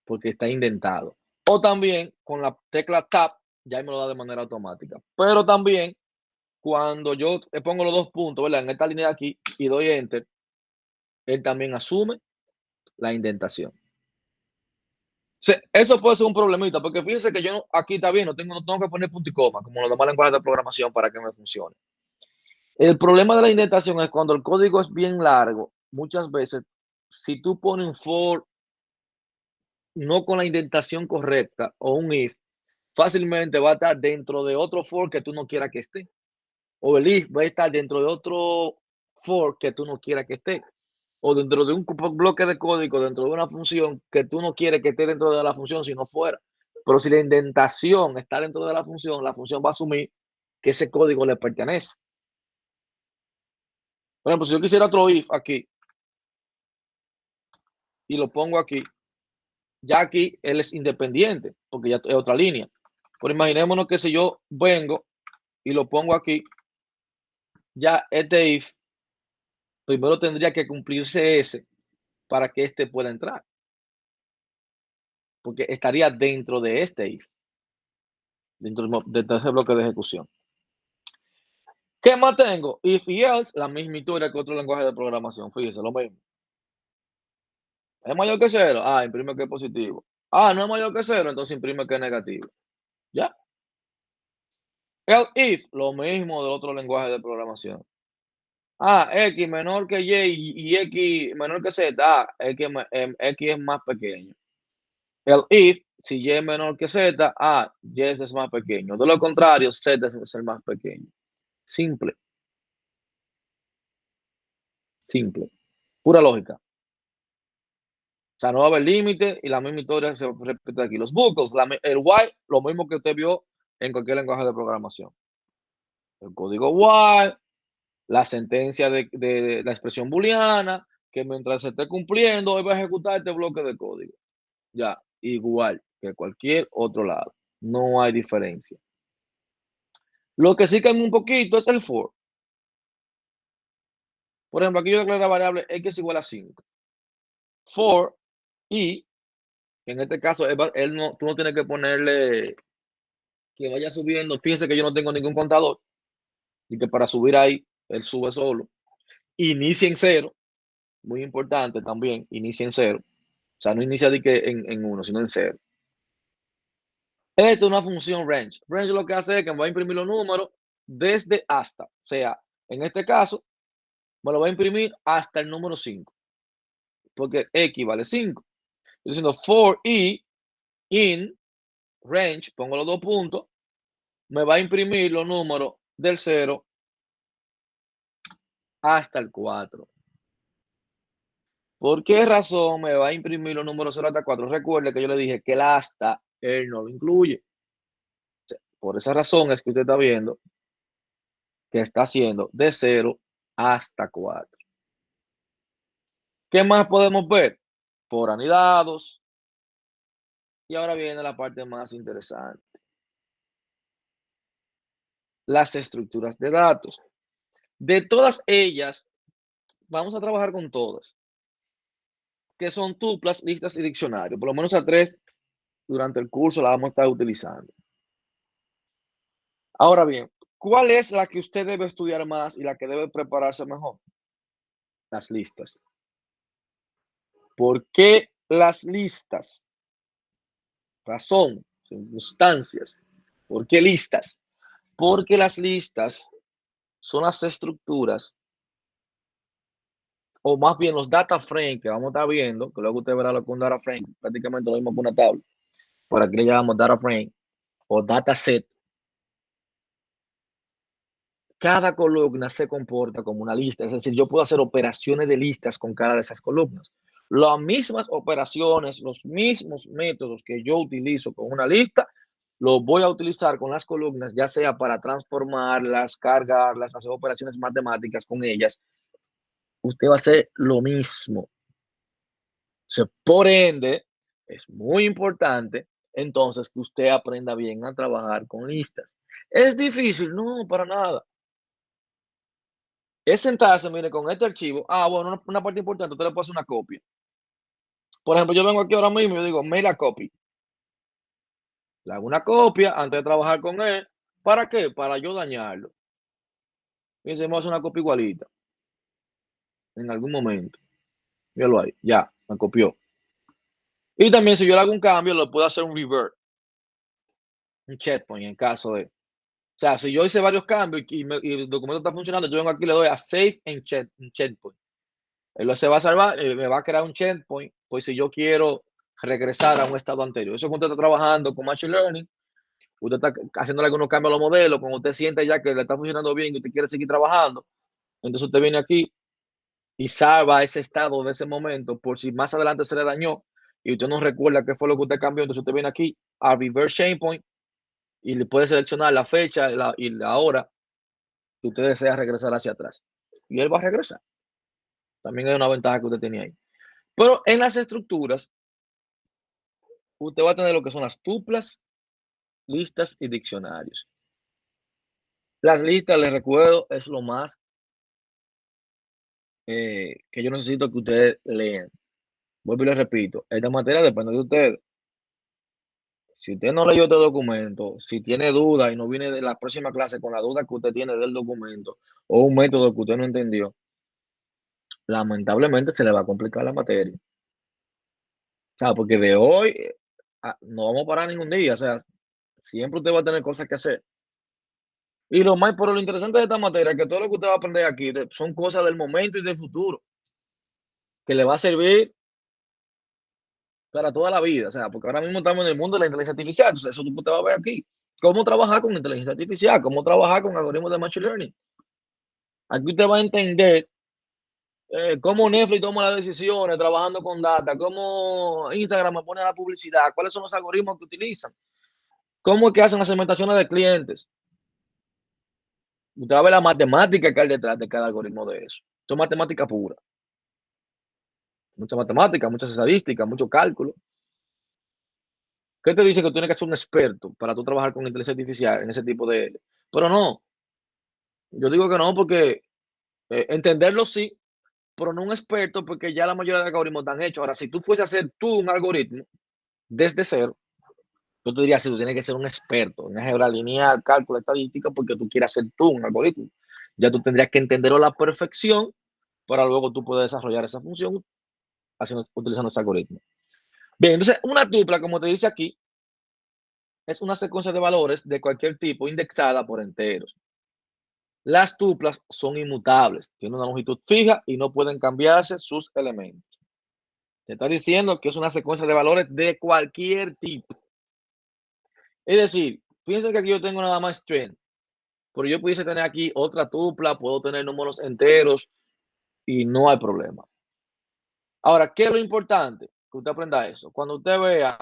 porque está indentado. O también con la tecla Tab, ya me lo da de manera automática. Pero también cuando yo le pongo los 2 puntos, ¿verdad? En esta línea de aquí y doy Enter, él también asume la indentación. Eso puede ser un problemita, porque fíjense que yo aquí está bien, no tengo que poner punto y coma, como los demás lenguajes de programación para que me funcione. El problema de la indentación es cuando el código es bien largo, muchas veces, si tú pones un for no con la indentación correcta o un if, fácilmente va a estar dentro de otro for que tú no quieras que esté. O el if va a estar dentro de otro for que tú no quieras que esté. O dentro de un bloque de código, dentro de una función que tú no quieres que esté dentro de la función, sino fuera. Pero si la indentación está dentro de la función va a asumir que ese código le pertenece. Por ejemplo, si yo quisiera otro if aquí y lo pongo aquí, ya aquí él es independiente, porque ya es otra línea. Pero imaginémonos que si yo vengo y lo pongo aquí, ya este if primero tendría que cumplirse ese para que este pueda entrar, porque estaría dentro de este if, dentro de ese bloque de ejecución. ¿Qué más tengo? If y else, la misma historia que otro lenguaje de programación. Fíjese, lo mismo. ¿Es mayor que cero? Imprime que es positivo. No es mayor que cero, entonces imprime que es negativo. ¿Ya? El if, lo mismo del otro lenguaje de programación. X menor que y X menor que Z. X es más pequeño. El if, si Y es menor que Z, Y es más pequeño. De lo contrario, Z es el más pequeño. Simple, simple. Pura lógica. O sea, no va a haber límite y la misma historia se repite aquí. Los bucles, el while, lo mismo que usted vio en cualquier lenguaje de programación. El código while, la sentencia de la expresión booleana, que mientras se esté cumpliendo, él va a ejecutar este bloque de código. Ya, igual que cualquier otro lado. No hay diferencia. Lo que sí cambia un poquito es el for. Por ejemplo, aquí yo declaro la variable x igual a 5. For y, en este caso, tú no tienes que ponerle que vaya subiendo. Fíjense que yo no tengo ningún contador y que para subir ahí, él sube solo. Inicia en 0, muy importante también, inicia en 0. O sea, no inicia de que en 1, sino en 0. Esto es una función range. Range lo que hace es que me va a imprimir los números desde hasta. O sea, en este caso, me lo va a imprimir hasta el número 5, porque x vale 5. Estoy diciendo for i in range, pongo los dos puntos, me va a imprimir los números del 0 hasta el 4. ¿Por qué razón me va a imprimir los números 0 hasta 4? Recuerde que yo le dije que el hasta él no lo incluye. Por esa razón es que usted está viendo que está haciendo de 0 hasta 4. ¿Qué más podemos ver? Por anidados. Y ahora viene la parte más interesante. Las estructuras de datos. De todas ellas, vamos a trabajar con todas, que son tuplas, listas y diccionarios. Por lo menos a 3 durante el curso la vamos a estar utilizando. Ahora bien, ¿cuál es la que usted debe estudiar más y la que debe prepararse mejor? Las listas. ¿Por qué las listas? Razón, circunstancias. ¿Por qué listas? Porque las listas son las estructuras, o más bien los data frame que vamos a estar viendo, que luego usted verá lo que es un data frame, prácticamente lo mismo que una tabla. Por aquí le llamamos data frame o data set. Cada columna se comporta como una lista, es decir, yo puedo hacer operaciones de listas con cada de esas columnas. Las mismas operaciones, los mismos métodos que yo utilizo con una lista, los voy a utilizar con las columnas, ya sea para transformarlas, cargarlas, hacer operaciones matemáticas con ellas. Usted va a hacer lo mismo. Por ende, es muy importante entonces que usted aprenda bien a trabajar con listas. ¿Es difícil? No, para nada. Es sentarse, mire, con este archivo. Bueno, una parte importante, usted le puede hacer una copia. Por ejemplo, yo vengo aquí ahora mismo y yo digo, make a copy. Le hago una copia antes de trabajar con él. ¿Para qué? Para yo dañarlo. Y se me hace una copia igualita. En algún momento. Míralo ahí. Ya, me copió. Y también si yo le hago un cambio, lo puedo hacer un revert. Un checkpoint en caso de. O sea, si yo hice varios cambios y el documento está funcionando, yo vengo aquí y le doy a Save en Checkpoint. Él se va a salvar, me va a crear un checkpoint, pues si yo quiero regresar a un estado anterior. Eso cuando usted está trabajando con Machine Learning, usted está haciéndole algunos cambios a los modelos, cuando usted siente ya que le está funcionando bien y usted quiere seguir trabajando, entonces usted viene aquí y salva ese estado de ese momento por si más adelante se le dañó y usted no recuerda qué fue lo que usted cambió, entonces usted viene aquí a Reverse Checkpoint y le puede seleccionar la fecha y la hora que usted desea regresar hacia atrás. Y él va a regresar. También hay una ventaja que usted tenía ahí. Pero en las estructuras, usted va a tener lo que son las tuplas, listas y diccionarios. Las listas, les recuerdo, es lo más que yo necesito que ustedes lean. Vuelvo y les repito, esta materia depende de ustedes. Si usted no leyó este documento, si tiene dudas y no viene de la próxima clase con la duda que usted tiene del documento o un método que usted no entendió, lamentablemente se le va a complicar la materia. O sea, porque de hoy no vamos a parar ningún día. O sea, siempre usted va a tener cosas que hacer. Y lo interesante de esta materia es que todo lo que usted va a aprender aquí son cosas del momento y del futuro, que le va a servir para toda la vida. O sea, porque ahora mismo estamos en el mundo de la inteligencia artificial. Entonces, eso usted va a ver aquí. Cómo trabajar con inteligencia artificial, cómo trabajar con algoritmos de machine learning. Aquí usted va a entender cómo Netflix toma las decisiones trabajando con data, cómo Instagram me pone la publicidad, cuáles son los algoritmos que utilizan, cómo es que hacen las segmentaciones de clientes. Usted va a ver la matemática que hay detrás de cada algoritmo de eso. Esto es matemática pura. Mucha matemática, muchas estadísticas, mucho cálculo. ¿Qué te dice que tú tienes que ser un experto para tú trabajar con inteligencia artificial en ese tipo de? Pero no, yo digo que no porque entenderlo sí, pero no un experto, porque ya la mayoría de algoritmos están hechos. Ahora, si tú fuese a hacer tú un algoritmo desde cero, yo te diría, si tú tienes que ser un experto en álgebra lineal, cálculo, estadística, porque tú quieres hacer tú un algoritmo. Ya tú tendrías que entenderlo a la perfección para luego tú poder desarrollar esa función utilizando ese algoritmo. Bien, entonces una tupla, como te dice aquí, es una secuencia de valores de cualquier tipo indexada por enteros. Las tuplas son inmutables, tienen una longitud fija y no pueden cambiarse sus elementos. Te está diciendo que es una secuencia de valores de cualquier tipo. Es decir, piensa que aquí yo tengo nada más string, pero yo pudiese tener aquí otra tupla, puedo tener números enteros y no hay problema. Ahora, ¿qué es lo importante? Que usted aprenda eso. Cuando usted vea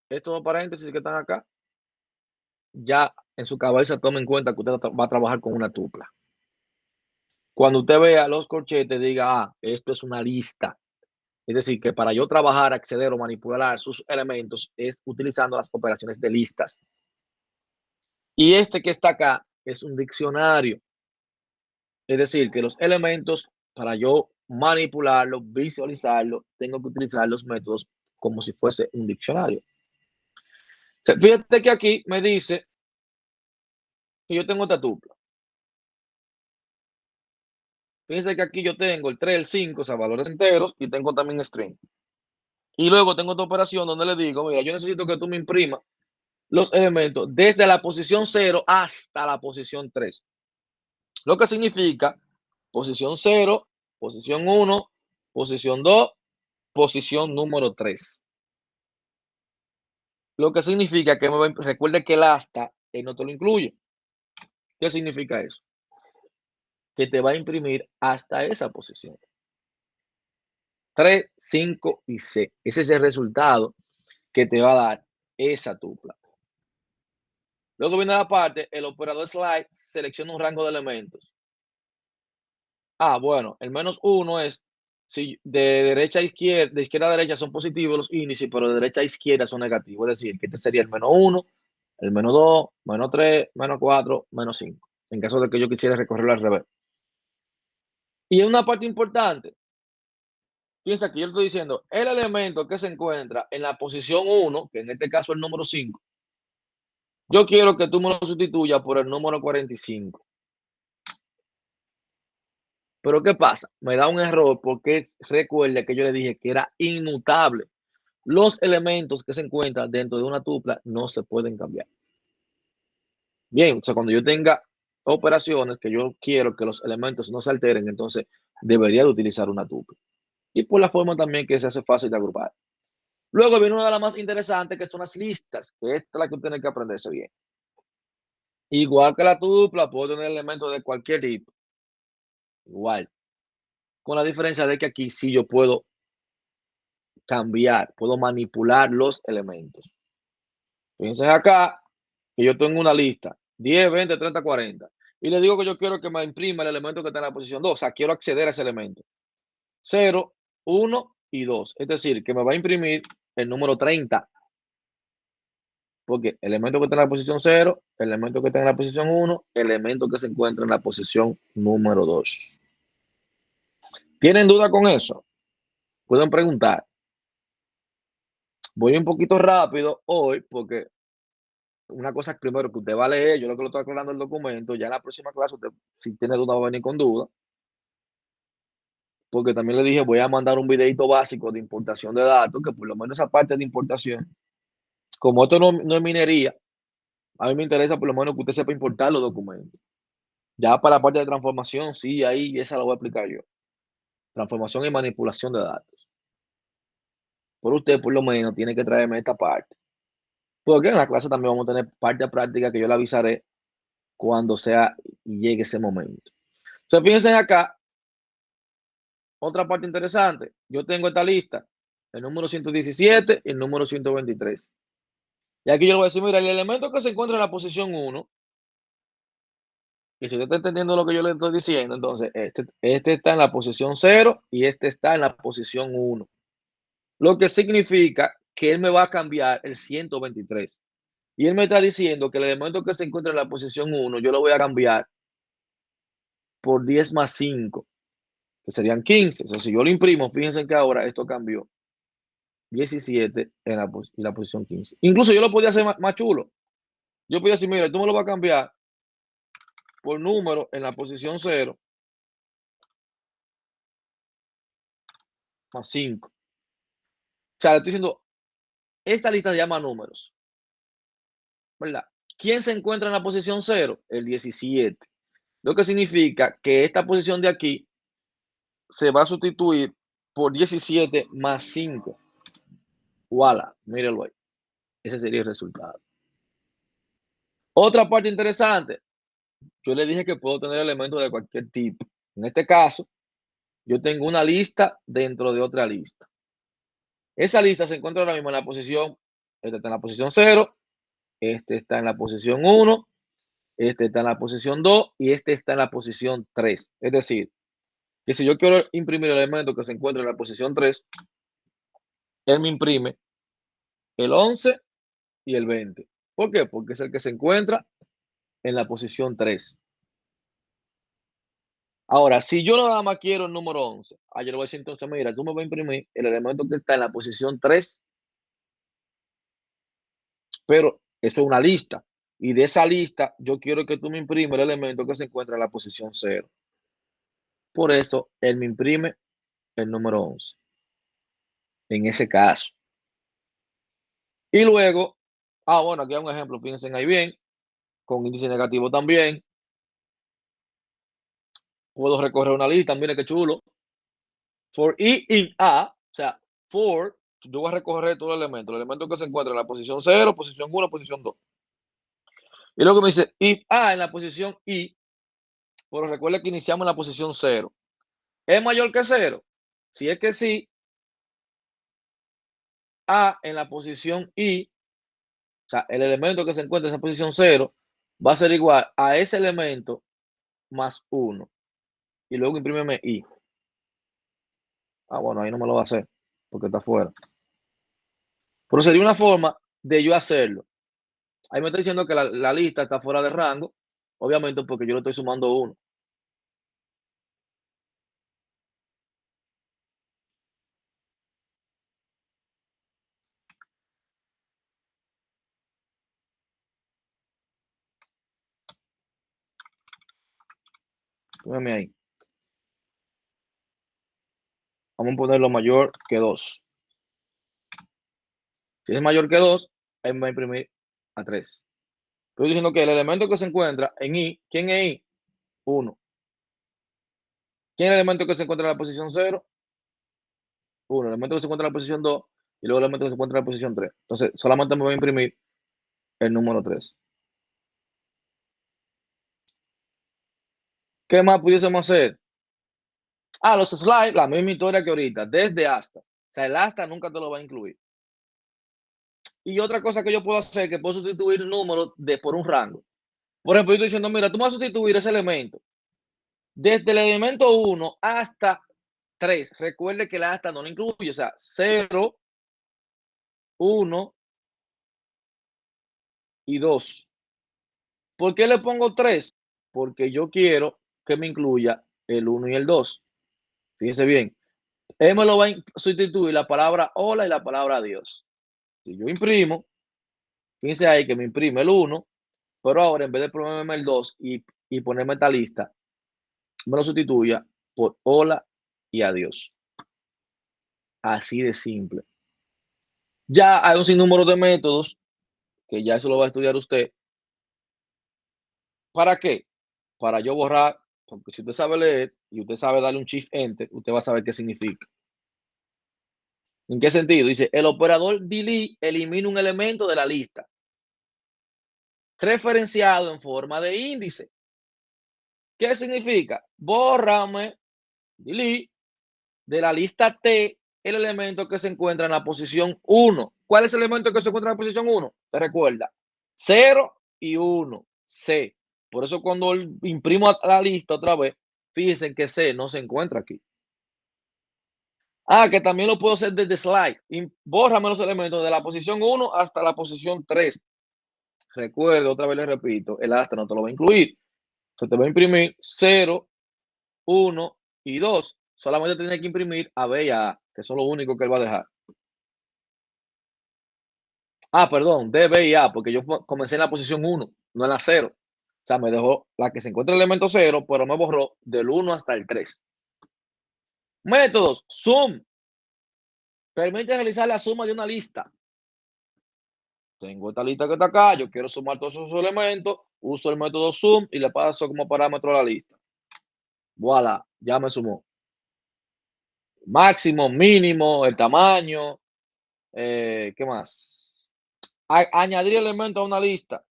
estos dos paréntesis que están acá, ya en su cabeza tome en cuenta que usted va a trabajar con una tupla. Cuando usted vea los corchetes, diga, ah, esto es una lista. Es decir, que para yo trabajar, acceder o manipular sus elementos es utilizando las operaciones de listas. Y este que está acá es un diccionario. Es decir, que los elementos, para yo manipularlos, visualizarlos, tengo que utilizar los métodos como si fuese un diccionario. Fíjate que aquí me dice que yo tengo esta tupla. Fíjense que aquí yo tengo el 3, el 5, o sea, valores enteros, y tengo también string. Y luego tengo esta operación donde le digo, mira, yo necesito que tú me imprimas los elementos desde la posición 0 hasta la posición 3. Lo que significa posición 0, posición 1, posición 2, posición número 3. Lo que significa que recuerde que el hasta no te lo incluye. ¿Qué significa eso? Que te va a imprimir hasta esa posición. 3, 5 y 6. Ese es el resultado que te va a dar esa tupla. Luego viene la parte, el operador slide selecciona un rango de elementos. Ah, bueno, el -1 es si de derecha a izquierda, de izquierda a derecha son positivos los índices, pero de derecha a izquierda son negativos. Es decir, que este sería el -1, el -2, -3, -4, -5. En caso de que yo quisiera recorrerlo al revés. Y en una parte importante, piensa que yo estoy diciendo, el elemento que se encuentra en la posición 1, que en este caso es el número 5, yo quiero que tú me lo sustituyas por el número 45. Pero ¿qué pasa? Me da un error porque recuerde que yo le dije que era inmutable. Los elementos que se encuentran dentro de una tupla no se pueden cambiar. Bien, o sea, cuando yo tenga operaciones que yo quiero que los elementos no se alteren, entonces debería de utilizar una tupla. Y por la forma también que se hace fácil de agrupar. Luego viene una de las más interesantes, que son las listas, que esta es la que usted tiene que aprenderse bien. Igual que la tupla, puedo tener elementos de cualquier tipo. Igual. Con la diferencia de que aquí sí yo puedo cambiar, puedo manipular los elementos. Fíjense acá que yo tengo una lista, 10, 20, 30, 40. Y le digo que yo quiero que me imprima el elemento que está en la posición 2. O sea, quiero acceder a ese elemento. 0, 1 y 2. Es decir, que me va a imprimir el número 30. Porque el elemento que está en la posición 0, el elemento que está en la posición 1, el elemento que se encuentra en la posición número 2. ¿Tienen duda con eso? Pueden preguntar. Voy un poquito rápido hoy porque una cosa es primero que usted va a leer, yo lo que lo estoy aclarando el documento, ya en la próxima clase usted, si tiene duda, va a venir con duda, porque también le dije, voy a mandar un videito básico de importación de datos, que por lo menos esa parte de importación, como esto no es minería, a mí me interesa por lo menos que usted sepa importar los documentos. Ya para la parte de transformación, sí, ahí esa la voy a explicar yo. Transformación y manipulación de datos. Pero usted por lo menos tiene que traerme esta parte. Porque en la clase también vamos a tener parte práctica que yo le avisaré cuando sea y llegue ese momento. Entonces, fíjense acá, otra parte interesante. Yo tengo esta lista, el número 117 y el número 123. Y aquí yo le voy a decir, mira, el elemento que se encuentra en la posición 1, y si usted está entendiendo lo que yo le estoy diciendo, entonces este está en la posición 0 y este está en la posición 1. Lo que significa que él me va a cambiar el 123. Y él me está diciendo que el elemento que se encuentra en la posición 1, yo lo voy a cambiar por 10 más 5, que serían 15. O sea, si yo lo imprimo, fíjense que ahora esto cambió 17 en la posición 15. Incluso yo lo podía hacer más chulo. Yo podía decir, mira, tú me lo vas a cambiar por número en la posición 0 más 5. O sea, le estoy diciendo, esta lista se llama números, ¿verdad? ¿Quién se encuentra en la posición 0? El 17. Lo que significa que esta posición de aquí se va a sustituir por 17 más 5. Voilà, míralo ahí. Ese sería el resultado. Otra parte interesante, yo le dije que puedo tener elementos de cualquier tipo. En este caso, yo tengo una lista dentro de otra lista. Esa lista se encuentra ahora mismo en la posición, este está en la posición 0, este está en la posición 1, este está en la posición 2 y este está en la posición 3. Es decir, que si yo quiero imprimir el elemento que se encuentra en la posición 3, él me imprime el 11 y el 20. ¿Por qué? Porque es el que se encuentra en la posición 3. Ahora, si yo nada más quiero el número 11, yo le voy a decir entonces, mira, tú me vas a imprimir el elemento que está en la posición 3, pero eso es una lista. Y de esa lista, yo quiero que tú me imprimes el elemento que se encuentra en la posición 0. Por eso, él me imprime el número 11, en ese caso. Y luego, bueno, aquí hay un ejemplo, fíjense ahí bien, con índice negativo también. Puedo recorrer una lista, mire qué chulo. For i in A, o sea, for, yo voy a recorrer todo el elemento que se encuentra en la posición 0, posición 1, posición 2. Y luego me dice, if A en la posición I, pero recuerda que iniciamos en la posición 0. ¿Es mayor que 0? Si es que sí, A en la posición I, o sea, el elemento que se encuentra en esa posición 0, va a ser igual a ese elemento más 1. Y luego imprímeme I. Bueno, ahí no me lo va a hacer, porque está fuera. Pero sería una forma de yo hacerlo. Ahí me está diciendo que la lista está fuera de rango, obviamente porque yo le estoy sumando 1. Fíjame ahí. Vamos a ponerlo mayor que 2. Si es mayor que 2, ahí me va a imprimir a 3. Estoy diciendo que el elemento que se encuentra en I, ¿quién es I? 1. ¿Quién es el elemento que se encuentra en la posición 0? 1. El elemento que se encuentra en la posición 2 y luego el elemento que se encuentra en la posición 3. Entonces, solamente me voy a imprimir el número 3. ¿Qué más pudiésemos hacer? Los slides, la misma historia que ahorita, desde hasta. O sea, el hasta nunca te lo va a incluir. Y otra cosa que yo puedo hacer, que puedo sustituir números por un rango. Por ejemplo, yo estoy diciendo, mira, tú me vas a sustituir ese elemento desde el elemento 1 hasta 3. Recuerde que el hasta no lo incluye, o sea, 0, 1 y 2. ¿Por qué le pongo 3? Porque yo quiero que me incluya el 1 y el 2. Fíjense bien, él me lo va a sustituir la palabra hola y la palabra adiós. Si yo imprimo, fíjense ahí que me imprime el 1, pero ahora en vez de ponerme el 2 y ponerme esta lista, me lo sustituya por hola y adiós. Así de simple. Ya hay un sinnúmero de métodos que ya eso lo va a estudiar usted. ¿Para qué? Para yo borrar, porque si usted sabe leer y usted sabe darle un shift enter, usted va a saber qué significa. ¿En qué sentido? Dice, el operador delete elimina un elemento de la lista referenciado en forma de índice. ¿Qué significa? Bórrame, delete, de la lista T el elemento que se encuentra en la posición 1. ¿Cuál es el elemento que se encuentra en la posición 1? ¿Te recuerda? 0 y 1, C. Por eso cuando imprimo la lista otra vez, fíjense que C no se encuentra aquí. Que también lo puedo hacer desde slide. Bórrame los elementos de la posición 1 hasta la posición 3. Recuerda, otra vez le repito, el hasta no te lo va a incluir. Se te va a imprimir 0, 1 y 2. Solamente tiene que imprimir a B y a A, que son lo único que él va a dejar. Perdón, D, B y A, porque yo comencé en la posición 1, no en la 0. O sea, me dejó la que se encuentra en el elemento 0, pero me borró del 1 hasta el 3. Métodos. Sum. Permite realizar la suma de una lista. Tengo esta lista que está acá, yo quiero sumar todos esos elementos, uso el método sum y le paso como parámetro a la lista. Voilà, ya me sumó. Máximo, mínimo, el tamaño, ¿qué más? Añadir elementos a una lista.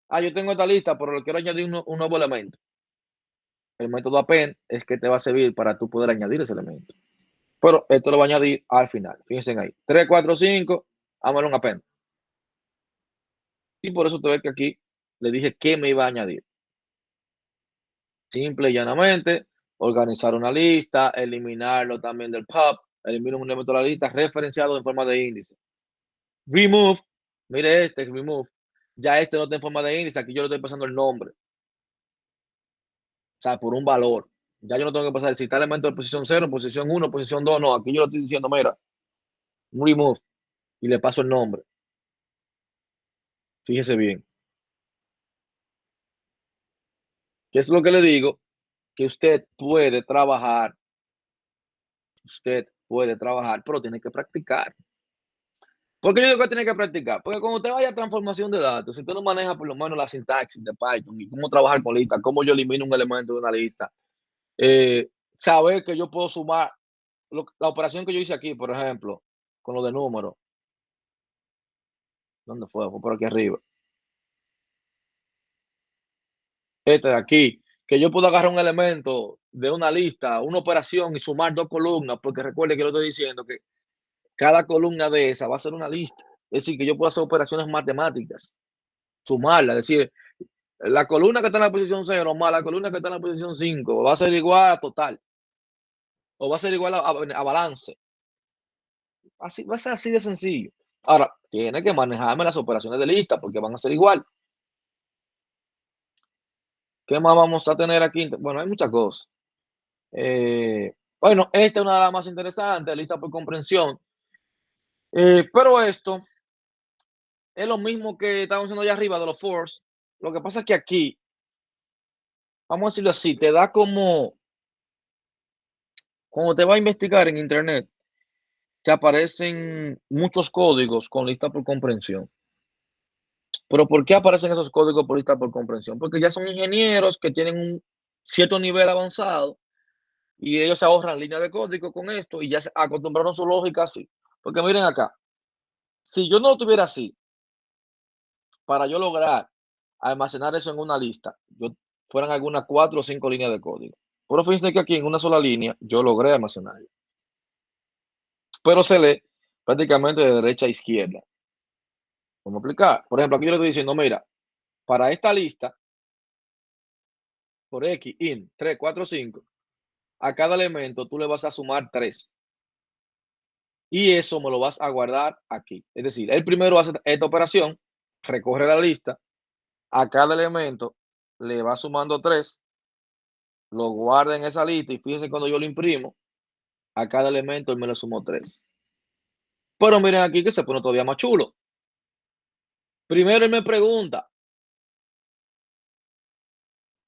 Yo tengo esta lista, pero le quiero añadir un nuevo elemento. El método append es que te va a servir para tú poder añadir ese elemento. Pero esto lo va a añadir al final. Fíjense ahí. 3, 4, 5, hámelo un append. Y por eso te ves que aquí le dije que me iba a añadir. Simple y llanamente, organizar una lista, eliminarlo también del pub, elimino un elemento de la lista referenciado en forma de índice. Remove, mire este, remove. Ya este no está en forma de índice, aquí yo le estoy pasando el nombre. O sea, por un valor. Ya yo no tengo que pasar si está elemento de posición 0, posición 1, posición 2, no. Aquí yo lo estoy diciendo, mira, remove, y le paso el nombre. Fíjese bien. ¿Qué es lo que le digo? Que usted puede trabajar, pero tiene que practicar. ¿Por qué yo digo que tiene que practicar? Porque cuando usted vaya a transformación de datos, si usted no maneja por lo menos la sintaxis de Python y cómo trabajar con listas, cómo yo elimino un elemento de una lista, saber que yo puedo sumar la operación que yo hice aquí, por ejemplo, con lo de números. ¿Dónde fue? Fue por aquí arriba. Este de aquí, que yo puedo agarrar un elemento de una lista, una operación y sumar dos columnas, porque recuerde que yo estoy diciendo que cada columna de esa va a ser una lista. Es decir, que yo puedo hacer operaciones matemáticas, sumarla, es decir, la columna que está en la posición 0 más la columna que está en la posición 5 va a ser igual a total, o va a ser igual a balance. Así, va a ser así de sencillo. Ahora, tiene que manejarme las operaciones de lista porque van a ser igual. ¿Qué más vamos a tener aquí? Bueno, hay muchas cosas. Bueno, esta es una de las más interesantes, lista por comprensión. Pero esto es lo mismo que estamos haciendo allá arriba de los force. Lo que pasa es que aquí, vamos a decirlo así, te da como, cuando te va a investigar en internet, te aparecen muchos códigos con lista por comprensión. Pero ¿por qué aparecen esos códigos por lista por comprensión? Porque ya son ingenieros que tienen un cierto nivel avanzado y ellos se ahorran líneas de código con esto y ya se acostumbraron su lógica así. Porque miren acá, si yo no lo tuviera así, para yo lograr almacenar eso en una lista, yo fueran algunas 4 o 5 líneas de código. Pero fíjense que aquí en una sola línea yo logré almacenarlo. Pero se lee prácticamente de derecha a izquierda. ¿Cómo explicar? Por ejemplo, aquí yo le estoy diciendo, mira, para esta lista, por X, in 3, 4, 5, a cada elemento tú le vas a sumar 3. Y eso me lo vas a guardar aquí. Es decir, el primero hace esta operación, recorre la lista, a cada elemento le va sumando 3, lo guarda en esa lista y fíjense cuando yo lo imprimo, a cada elemento él me le sumó 3. Pero miren aquí que se pone todavía más chulo. Primero él me pregunta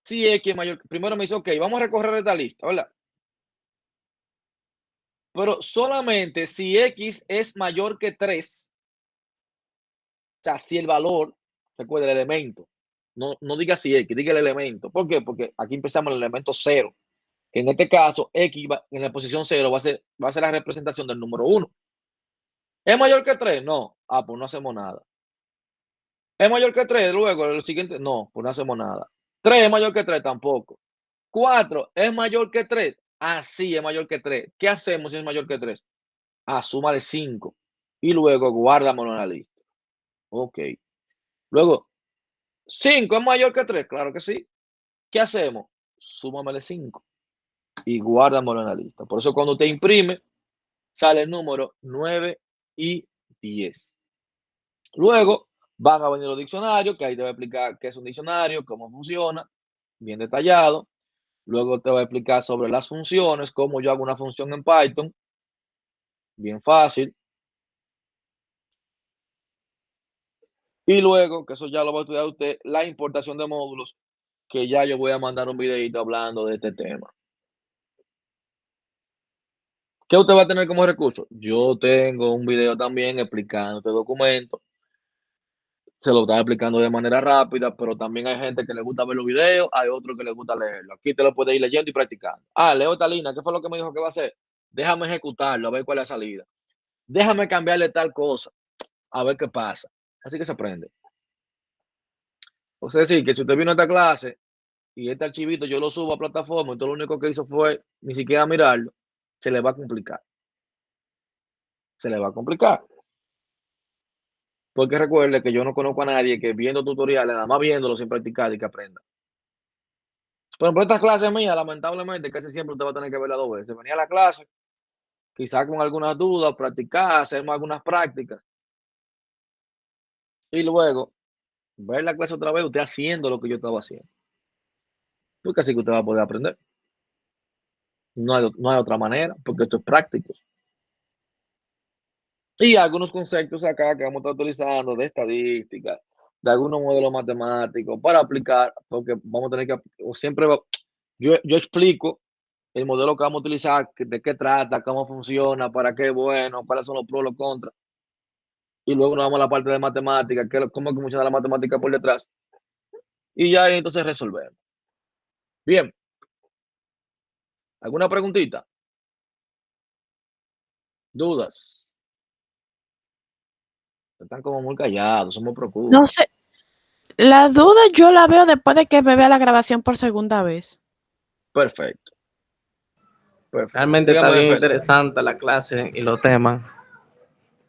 si X es mayor. Primero me dice, ok, vamos a recorrer esta lista, ¿verdad? Pero solamente si X es mayor que 3, o sea, si el valor, recuerda el elemento, no diga si X, diga el elemento. ¿Por qué? Porque aquí empezamos el elemento 0, que en este caso X en la posición 0 va a ser la representación del número 1. ¿Es mayor que 3? No. Pues no hacemos nada. ¿Es mayor que 3? Luego, lo siguiente, no, pues no hacemos nada. 3 es mayor que 3, tampoco. 4 es mayor que 3. Sí, es mayor que 3. ¿Qué hacemos si es mayor que 3? Súmale 5 y luego guárdamelo en la lista. Ok. Luego, 5 es mayor que 3. Claro que sí. ¿Qué hacemos? Súmamele 5 y guárdamelo en la lista. Por eso cuando usted imprime, sale el número 9 y 10. Luego van a venir los diccionarios, que ahí te voy a explicar qué es un diccionario, cómo funciona, bien detallado. Luego te va a explicar sobre las funciones, cómo yo hago una función en Python, bien fácil. Y luego, que eso ya lo va a estudiar usted, la importación de módulos, que ya yo voy a mandar un videito hablando de este tema. ¿Qué usted va a tener como recurso? Yo tengo un video también explicando este documento. Se lo están explicando de manera rápida, pero también hay gente que le gusta ver los videos, hay otros que les gusta leerlo. Aquí te lo puedes ir leyendo y practicando. Ah, leo esta línea, ¿qué fue lo que me dijo que va a hacer? Déjame ejecutarlo, a ver cuál es la salida. Déjame cambiarle tal cosa, a ver qué pasa. Así que se aprende. O sea, decir, que si usted vino a esta clase y este archivito yo lo subo a plataforma y todo lo único que hizo fue ni siquiera mirarlo, se le va a complicar. Se le va a complicar. Porque recuerde que yo no conozco a nadie que viendo tutoriales, nada más viéndolo sin practicar y que aprenda. Por ejemplo, estas clases mías, lamentablemente, casi siempre usted va a tener que verla 2 veces. Venía a la clase, quizás con algunas dudas, practicar, hacer algunas prácticas y luego ver la clase otra vez, usted haciendo lo que yo estaba haciendo. Porque así que usted va a poder aprender. No hay otra manera, porque esto es práctico. Y algunos conceptos acá que vamos a estar utilizando de estadística, de algunos modelos matemáticos para aplicar, porque vamos a tener que, o siempre, yo explico el modelo que vamos a utilizar, de qué trata, cómo funciona, para qué es bueno, cuáles son los pros y los contras. Y luego nos vamos a la parte de matemática, cómo es que funciona la matemática por detrás. Y ya entonces resolvemos. Bien, ¿alguna preguntita? ¿Dudas? Están como muy callados, eso me preocupa. No sé, la duda yo la veo después de que me vea la grabación por segunda vez. Perfecto, perfecto. Realmente está Dígame, bien Félix. interesante la clase y los temas.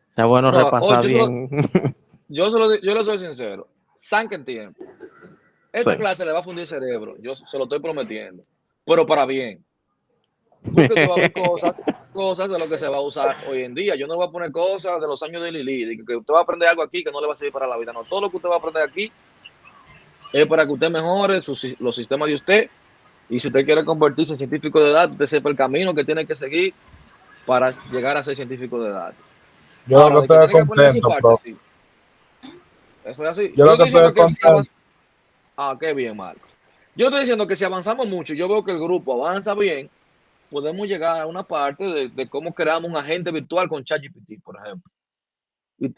Está bueno No, repasar bien. yo le soy sincero. Saquen tiempo. Sí. Esta clase le va a fundir el cerebro, yo se lo estoy prometiendo, pero para bien. Porque usted va a ver cosas de lo que se va a usar hoy en día. Yo no voy a poner cosas de los años de Lili, de que usted va a aprender algo aquí que no le va a servir para la vida. No, todo lo que usted va a aprender aquí es para que usted mejore los sistemas de usted. Y si usted quiere convertirse en científico de datos, usted sepa el camino que tiene que seguir para llegar a ser científico de datos. Yo lo Ahora, que de que estoy es tiene que poner de su contento, parte, profe. sí. Eso es así. Yo Yo no lo que estoy estoy diciendo es que contento. qué bien, Marco. Yo estoy diciendo que si avanzamos mucho, yo veo que el grupo avanza bien, podemos llegar a una parte de cómo creamos un agente virtual con ChatGPT, por ejemplo.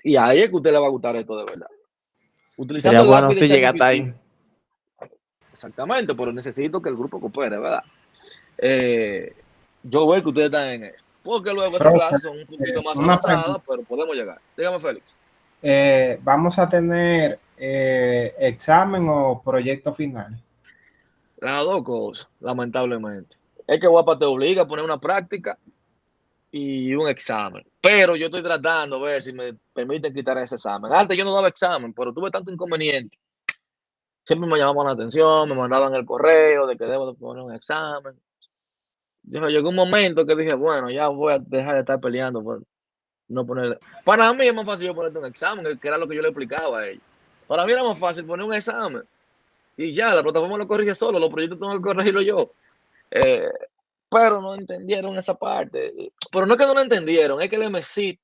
Y ahí es que a usted le va a gustar esto de verdad. Sería Utilizando el bueno lápiz de si llega hasta ChatGPT, ahí. exactamente, pero necesito que el grupo coopere, ¿verdad? Yo veo que ustedes están en esto. Porque luego esas Profe, clases son un poquito más una pregunta. avanzadas, pero podemos llegar. Dígame, Félix. ¿Vamos a tener examen o proyecto final? Las dos cosas, lamentablemente. Es que Guapa te obliga a poner una práctica y un examen. Pero yo estoy tratando de ver si me permiten quitar ese examen. Antes yo no daba examen, pero tuve tanto inconveniente. Siempre me llamaban la atención, me mandaban el correo de que debo de poner un examen. Llegó un momento que dije, bueno, ya voy a dejar de estar peleando por no poner. Para mí es más fácil yo ponerte un examen, que era lo que yo le explicaba a ellos. Para mí era más fácil poner un examen. Y ya, la plataforma lo corrige solo, los proyectos tengo que corregirlo yo. Eh, pero no entendieron esa parte. Pero no es que no lo entendieron, es que el MSIT,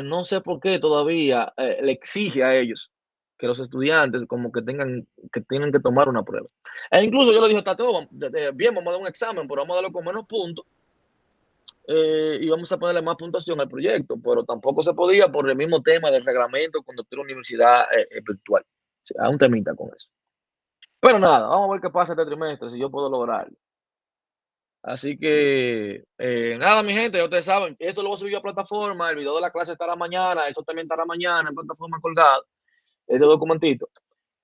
no sé por qué todavía le exige a ellos que los estudiantes como que tienen que tomar una prueba. E incluso yo le dije a Tateo, bien, vamos a dar un examen, pero vamos a darlo con menos puntos y vamos a ponerle más puntuación al proyecto, pero tampoco se podía por el mismo tema del reglamento cuando estoy en la universidad virtual. O sea, hay un temita con eso. Pero nada, vamos a ver qué pasa este trimestre, si yo puedo lograrlo. Así que, nada, mi gente, ya ustedes saben, esto lo voy a subir a plataforma, el video de la clase estará mañana, esto también estará mañana en plataforma colgada, este documentito.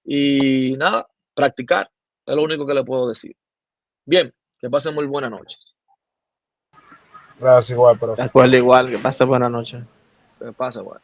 Y nada, practicar, es lo único que le puedo decir. Bien, que pasen muy buena noche. Gracias, igual, De profe. acuerdo, igual. Que pase buena noche. Que pase, bueno.